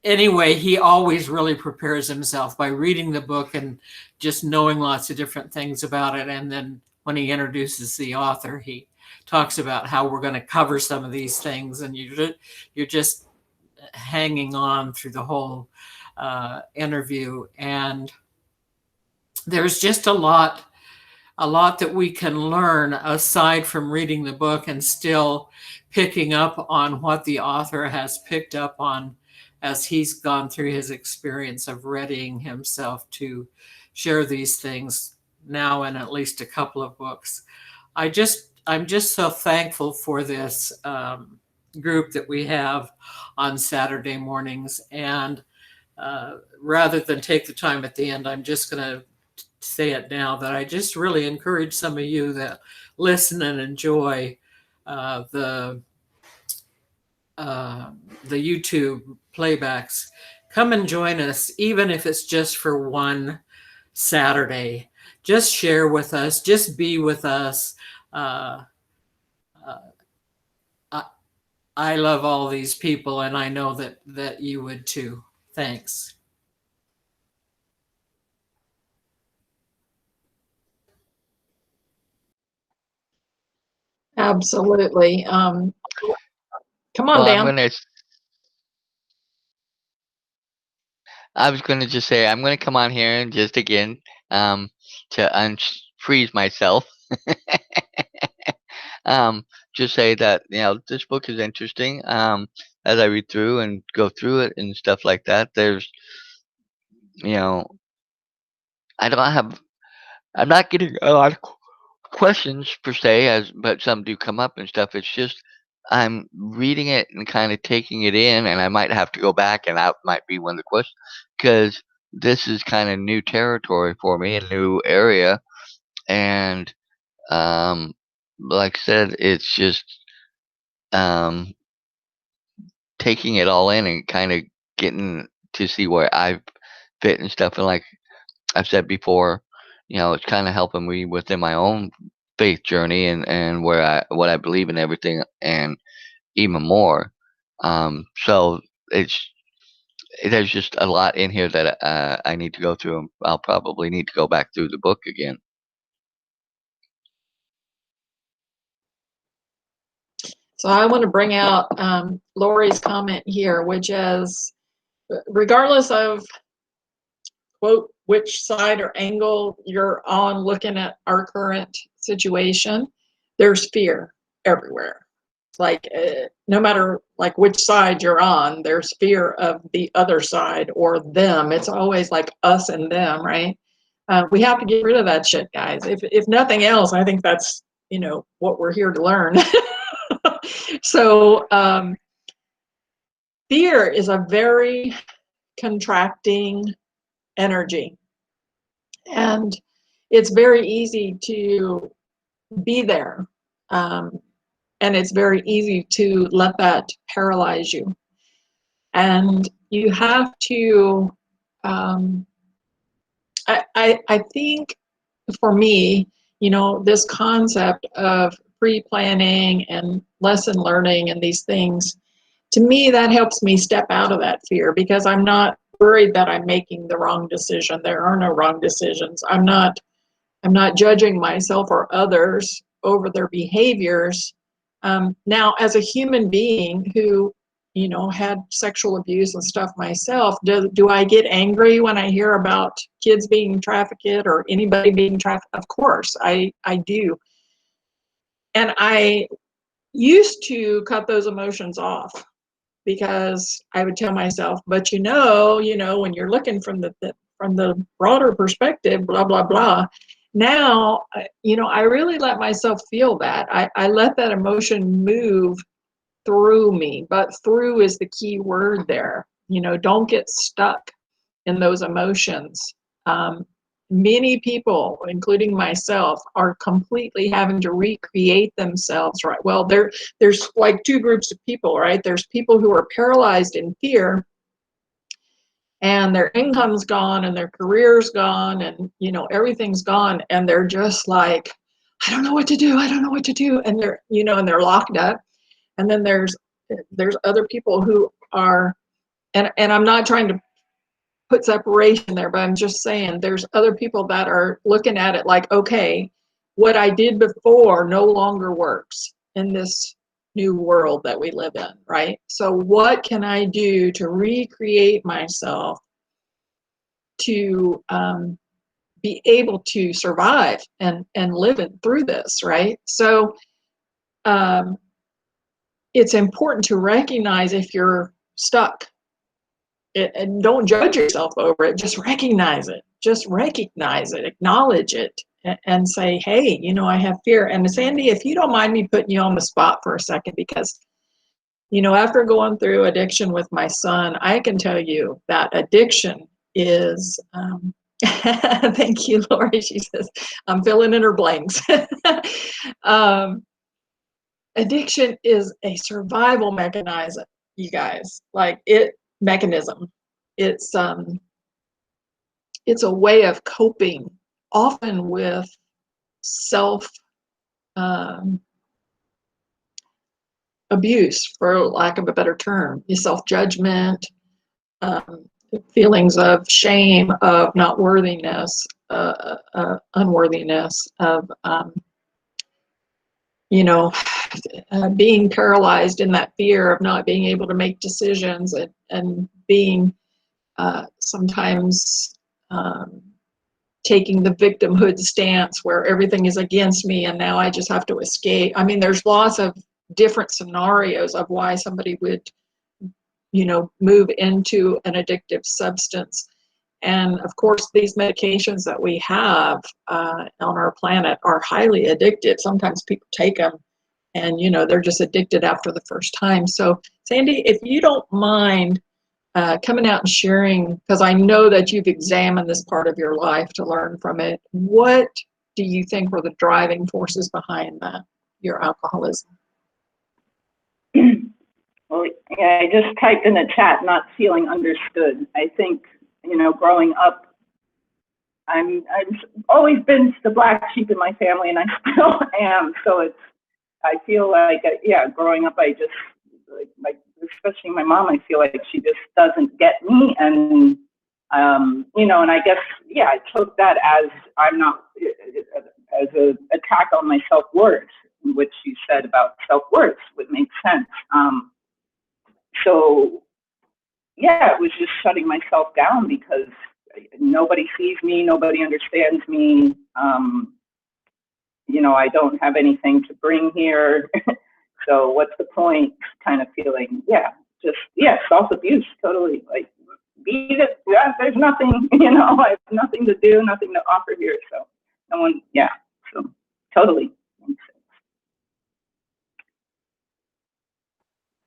Anyway, he always really prepares himself by reading the book and just knowing lots of different things about it. And then when he introduces the author, he talks about how we're going to cover some of these things. And you're just hanging on through the whole interview. And there's just a lot that we can learn aside from reading the book and still picking up on what the author has picked up on as he's gone through his experience of readying himself to share these things now in at least a couple of books. I'm just so thankful for this group that we have on Saturday mornings. And rather than take the time at the end, I'm just going to say it now that I just really encourage some of you that listen and enjoy the YouTube playbacks. Come and join us, even if it's just for one Saturday. Just share with us. Just be with us. I love all these people, and I know that you would too. Thanks. Absolutely. Come on, Well, Dan. I was gonna just say I'm gonna come on here and just again to unfreeze myself. Just say that this book is interesting. As I read through and go through it and stuff like that, there's you know I don't have I'm not getting a lot of questions per se, but some do come up and stuff. It's just I'm reading it and kind of taking it in, and I might have to go back, and that might be one of the questions because this is kind of new territory for me, a new area, and like I said, it's just um, taking it all in and kind of getting to see where I fit and stuff. And like I've said before, it's kind of helping me within my own faith journey and what I believe in everything and even more. So there's just a lot in here that I need to go through, and I'll probably need to go back through the book again. So I want to bring out Lori's comment here, which is, regardless of, quote, which side or angle you're on looking at our current situation, there's fear everywhere. It's like no matter like which side you're on, there's fear of the other side or them. It's always like us and them, right? We have to get rid of that shit, guys. If nothing else, I think that's what we're here to learn. So fear is a very contracting energy, and it's very easy to be there, and it's very easy to let that paralyze you. And you have to I think for me, this concept of pre-planning and lesson learning and these things, to me, that helps me step out of that fear because I'm not worried that I'm making the wrong decision. There are no wrong decisions. I'm not judging myself or others over their behaviors. Now, as a human being who, had sexual abuse and stuff myself, do I get angry when I hear about kids being trafficked or anybody being trafficked? Of course, I do. And I used to cut those emotions off because I would tell myself, but when you're looking from the broader perspective, blah, blah, blah. Now, I really let myself feel that. I let that emotion move through me, but through is the key word there. Don't get stuck in those emotions. Many people, including myself, are completely having to recreate themselves, right? Well, there's like two groups of people, right? There's people who are paralyzed in fear and their income's gone and their career's gone and, everything's gone. And they're just like, I don't know what to do. I don't know what to do. And they're locked up. And then there's other people who are, and I'm not trying to put separation there, but I'm just saying there's other people that are looking at it like, okay, what I did before no longer works in this new world that we live in, right? So what can I do to recreate myself to be able to survive and live it through this, right? So it's important to recognize if you're stuck. And don't judge yourself over it. Just recognize it. Just recognize it. Acknowledge it. And say, hey, you know, I have fear. And Sandy, if you don't mind me putting you on the spot for a second, because, you know, after going through addiction with my son, I can tell you that addiction is, thank you, Lori. She says, I'm filling in her blanks. Addiction is a survival mechanism, you guys. Like mechanism. It's a way of coping, often with self abuse, for lack of a better term, self-judgment, feelings of shame, of not worthiness, unworthiness, of being paralyzed in that fear of not being able to make decisions, and being sometimes taking the victimhood stance where everything is against me and now I just have to escape. I mean, there's lots of different scenarios of why somebody would, move into an addictive substance. And of course, these medications that we have on our planet are highly addictive. Sometimes people take them and, they're just addicted after the first time. So Sandy, if you don't mind coming out and sharing, because I know that you've examined this part of your life to learn from it, what do you think were the driving forces behind that, your alcoholism? Well, yeah, I just typed in the chat, not feeling understood. I think, growing up, I've always been the black sheep in my family, and I still am. So I feel like, growing up, I just, like, especially my mom, I feel like she just doesn't get me. And, and I guess, I took that as as an attack on my self-worth, which you said about self-worth would make sense. So, it was just shutting myself down because nobody sees me, nobody understands me. I don't have anything to bring here. So what's the point? Kind of feeling, self-abuse, totally. Like, there's nothing, I have nothing to do, nothing to offer here. So no one, so totally.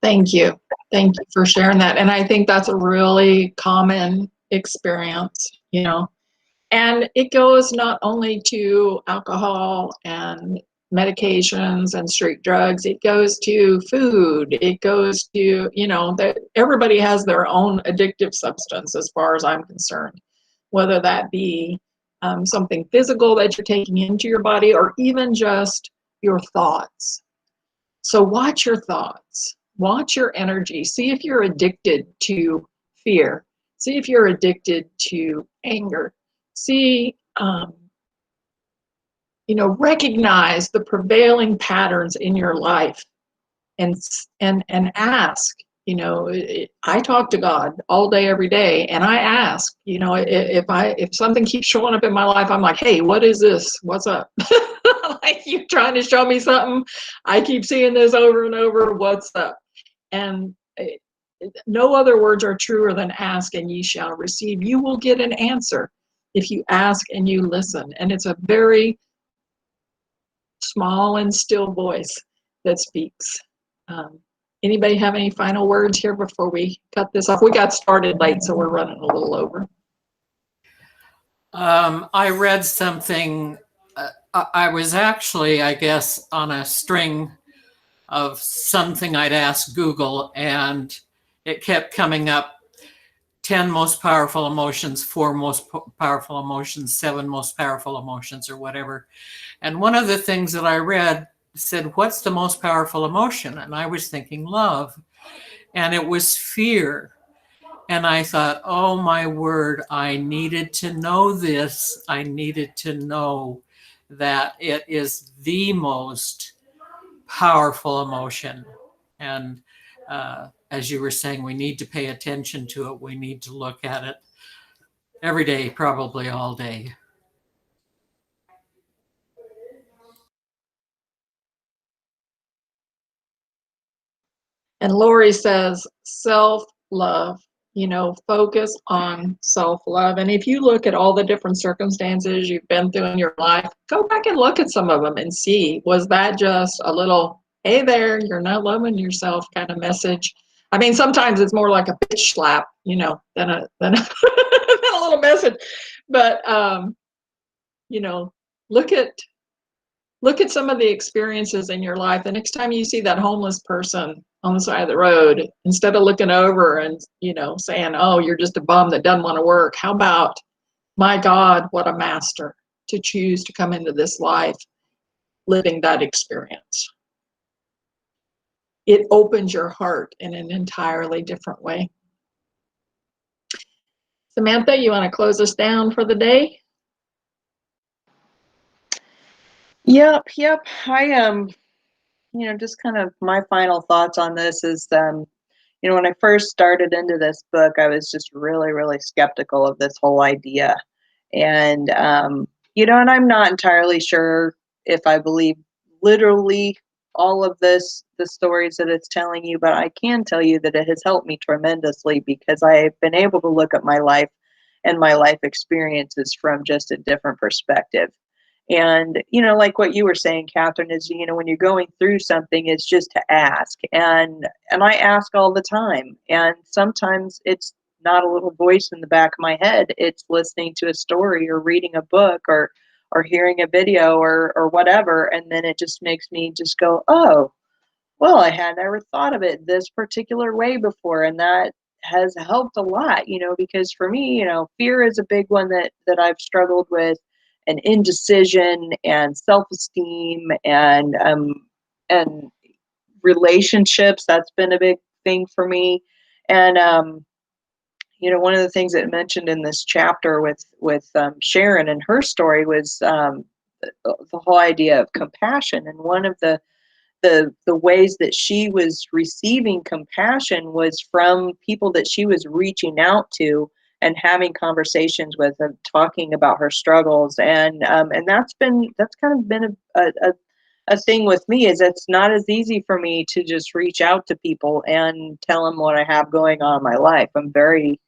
Thank you. Thank you for sharing that. And I think that's a really common experience, and it goes not only to alcohol and medications and street drugs, it goes to food, it goes to, that everybody has their own addictive substance as far as I'm concerned, whether that be something physical that you're taking into your body or even just your thoughts. So watch your thoughts. Watch your energy. See if you're addicted to fear. See if you're addicted to anger. See, recognize the prevailing patterns in your life, and ask. I talk to God all day, every day, and I ask. If something keeps showing up in my life, I'm like, hey, what is this? What's up? Like, you trying to show me something? I keep seeing this over and over. What's up? And no other words are truer than ask and ye shall receive. You will get an answer if you ask and you listen. And it's a very small and still voice that speaks. Anybody have any final words here before we cut this off? We got started late, so we're running a little over. I read something. I was actually, I guess, on a string of something I'd asked Google, and it kept coming up: 10 most powerful emotions, 4 most powerful emotions, 7 most powerful emotions, or whatever. And one of the things that I read said, what's the most powerful emotion? And I was thinking love. And it was fear. And I thought, oh my word, I needed to know this. I needed to know that it is the most powerful emotion. And as you were saying, we need to pay attention to it. We need to look at it every day, probably all day. And Lori says, self-love, focus on self-love. And if you look at all the different circumstances you've been through in your life, go back and look at some of them and see, was that just a little, hey there, you're not loving yourself kind of message? I mean, sometimes it's more like a bitch slap, than a, than a, than a little message. But, look at some of the experiences in your life. The next time you see that homeless person on the side of the road, instead of looking over and, saying, oh, you're just a bum that doesn't want to work, how about, my God, what a master to choose to come into this life living that experience. It opens your heart in an entirely different way. Samantha, you want to close us down for the day? Yep. I just kind of my final thoughts on this is, when I first started into this book, I was just really, really skeptical of this whole idea. And, and I'm not entirely sure if I believe literally all of the stories that it's telling you, but I can tell you that it has helped me tremendously because I've been able to look at my life and my life experiences from just a different perspective. And, like what you were saying, Catherine, is, when you're going through something, it's just to ask. And I ask all the time. And sometimes it's not a little voice in the back of my head. It's listening to a story or reading a book or hearing a video or whatever. And then it just makes me just go, oh, well, I had never thought of it this particular way before. And that has helped a lot, because for me, fear is a big one that I've struggled with, and indecision and self-esteem and relationships. That's been a big thing for me. And, one of the things that mentioned in this chapter with Sharon and her story was the whole idea of compassion. And one of the ways that she was receiving compassion was from people that she was reaching out to and having conversations with and talking about her struggles. And that's kind of been a thing with me, is it's not as easy for me to just reach out to people and tell them what I have going on in my life. I'm very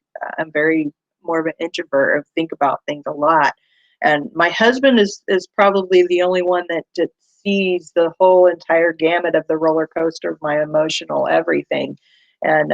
more of an introvert, think about things a lot. And my husband is probably the only one that sees the whole entire gamut of the roller coaster of my emotional everything. And,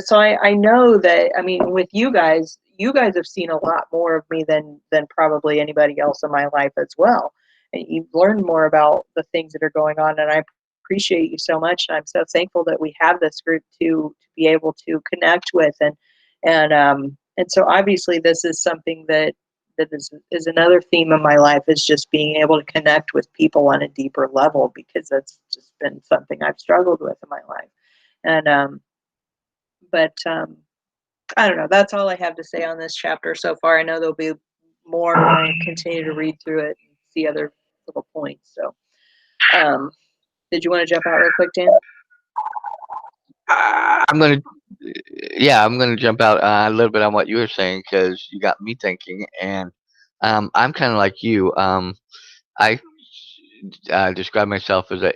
so I know that, I mean, with you guys have seen a lot more of me than probably anybody else in my life as well. And you've learned more about the things that are going on. And I appreciate you so much. And I'm so thankful that we have this group to be able to connect with. And so obviously this is something that is another theme of my life, is just being able to connect with people on a deeper level, because that's just been something I've struggled with in my life. And, but I don't know, that's all I have to say on this chapter so far. I know there'll be more when I continue to read through it and see other little points. So, did you want to jump out real quick, Dan? I'm gonna jump out a little bit on what you were saying, because you got me thinking. And I'm kind of like you. I describe myself as a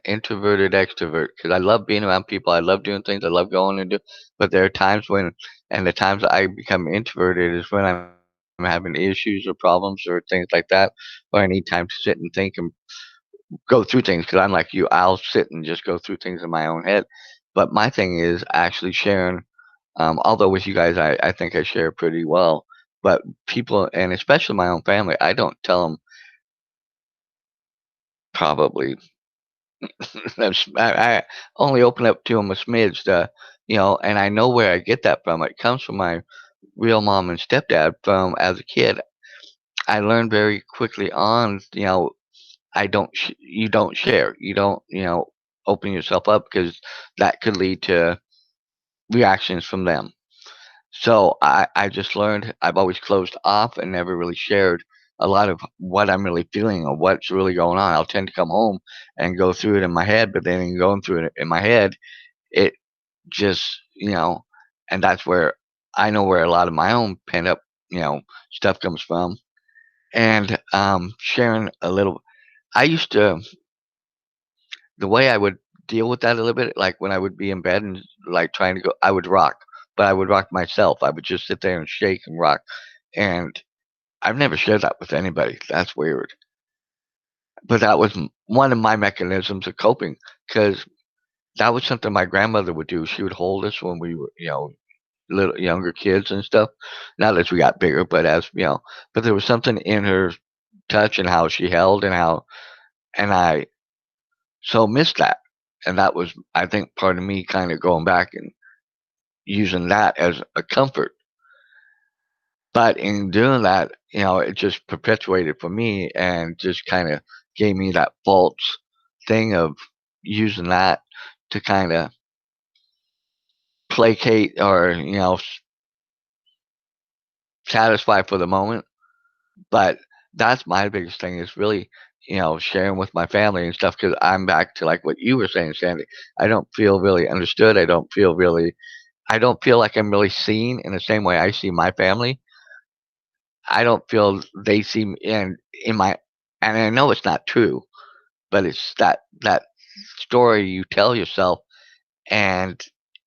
introverted extrovert, because I love being around people. I love doing things. I love going and do. But there are times and the times that I become introverted is when I'm having issues or problems or things like that, where I need time to sit and think and go through things. Because I'm like you, I'll sit and just go through things in my own head. But my thing is actually sharing. Although with you guys, I think I share pretty well. But people, and especially my own family, I don't tell them probably. I only open up to them a smidge, and I know where I get that from. It comes from my real mom and stepdad. From as a kid, I learned very quickly on, you don't share, you don't, open yourself up, because that could lead to reactions from them. So I just learned I've always closed off and never really shared a lot of what I'm really feeling or what's really going on. I'll tend to come home and go through it in my head, but then in going through it in my head, it just, and that's where I know where a lot of my own pent up, stuff comes from. And sharing a little, I used to, the way I would deal with that a little bit, like when I would be in bed and like trying to go, I would rock, but I would rock myself. I would just sit there and shake and rock. And I've never shared that with anybody. That's weird. But that was one of my mechanisms of coping because that was something my grandmother would do. She would hold us when we were, little younger kids and stuff. Not as we got bigger, but but there was something in her touch and how she held and how, and I so missed that. And that was, I think, part of me kind of going back and using that as a comfort. But in doing that, it just perpetuated for me and just kind of gave me that false thing of using that to kind of placate or, satisfy for the moment. But that's my biggest thing is really, sharing with my family and stuff because I'm back to like what you were saying, Sandy. I don't feel really understood. I don't feel like I'm really seen in the same way I see my family. I don't feel they see me in my, and I know it's not true, but it's that story you tell yourself, and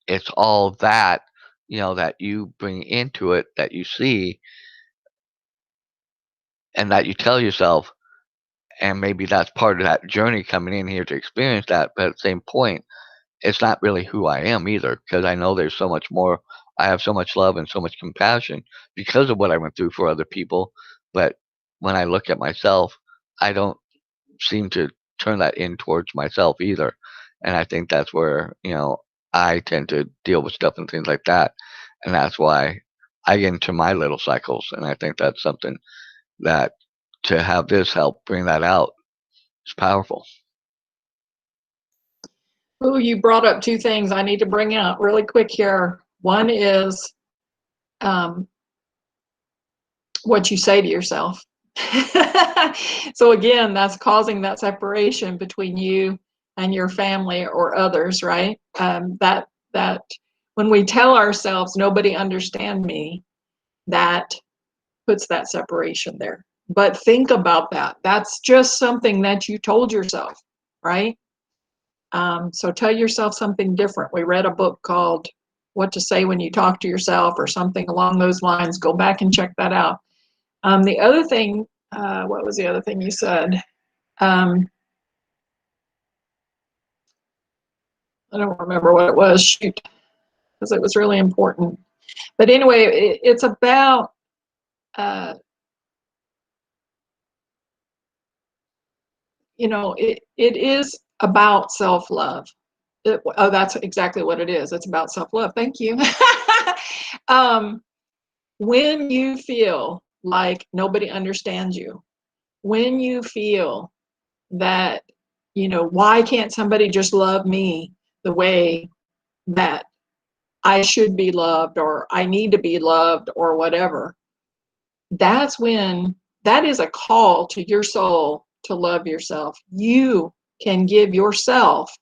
it's all that that you bring into it, that you see, and that you tell yourself, and maybe that's part of that journey coming in here to experience that. But at the same point, it's not really who I am either, because I know there's so much more. I have so much love and so much compassion because of what I went through for other people. But when I look at myself, I don't seem to turn that in towards myself either. And I think that's where, I tend to deal with stuff and things like that. And that's why I get into my little cycles. And I think that's something that to have this help bring that out is powerful. Oh, you brought up two things I need to bring out really quick here. One is what you say to yourself. So again, that's causing that separation between you and your family or others, right? That when we tell ourselves nobody understand me, that puts that separation there. But think about that. That's just something that you told yourself, right? So tell yourself something different. We read a book called What to Say When You Talk to Yourself or something along those lines. Go back and check that out. The other thing, what was the other thing you said? I don't remember what it was. Shoot, because it was really important. But anyway, it's about it is about self-love. Oh, that's exactly what it is. It's about self-love. Thank you. When you feel like nobody understands you, when you feel that, why can't somebody just love me the way that I should be loved or I need to be loved or whatever, that's when that is a call to your soul to love yourself. You can give yourself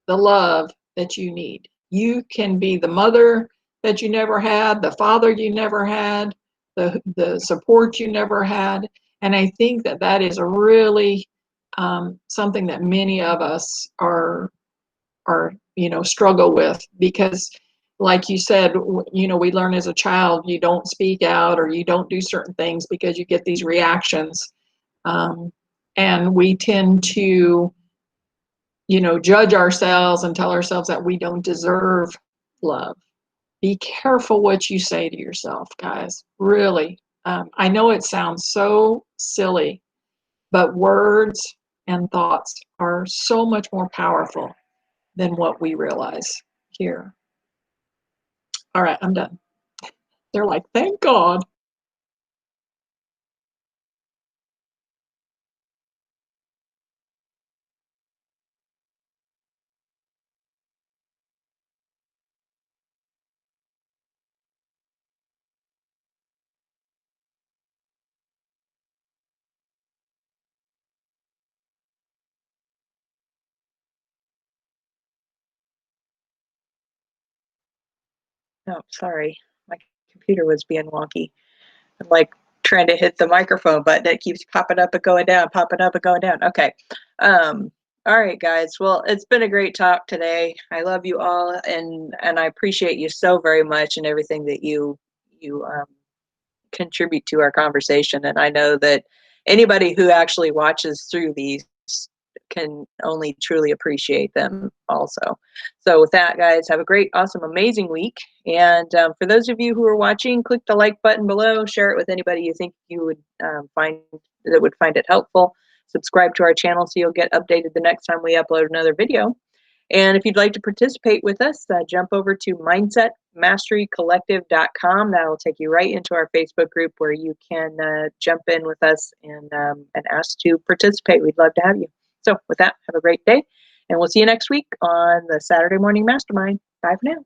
the love that you need. You can be the mother that you never had, the father you never had, the support you never had. And I think that is a really something that many of us are struggle with because like you said, we learn as a child, you don't speak out or you don't do certain things because you get these reactions. And we tend to, judge ourselves and tell ourselves that we don't deserve love. Be careful what you say to yourself, guys. Really. I know it sounds so silly, but words and thoughts are so much more powerful than what we realize here. All right, I'm done. They're like, thank God. Oh, sorry. My computer was being wonky. I'm like trying to hit the microphone button. It keeps popping up and going down, popping up and going down. Okay. All right, guys. Well, it's been a great talk today. I love you all, and I appreciate you so very much and everything that you contribute to our conversation. And I know that anybody who actually watches through these can only truly appreciate them also. So with that, guys, have a great, awesome, amazing week. And for those of you who are watching, click the like button below, share it with anybody you think you would would find it helpful. Subscribe to our channel so you'll get updated the next time we upload another video. And if you'd like to participate with us, jump over to mindsetmasterycollective.com. That'll take you right into our Facebook group where you can jump in with us and ask to participate. We'd love to have you. So with that, have a great day, and we'll see you next week on the Saturday Morning Mastermind. Bye for now.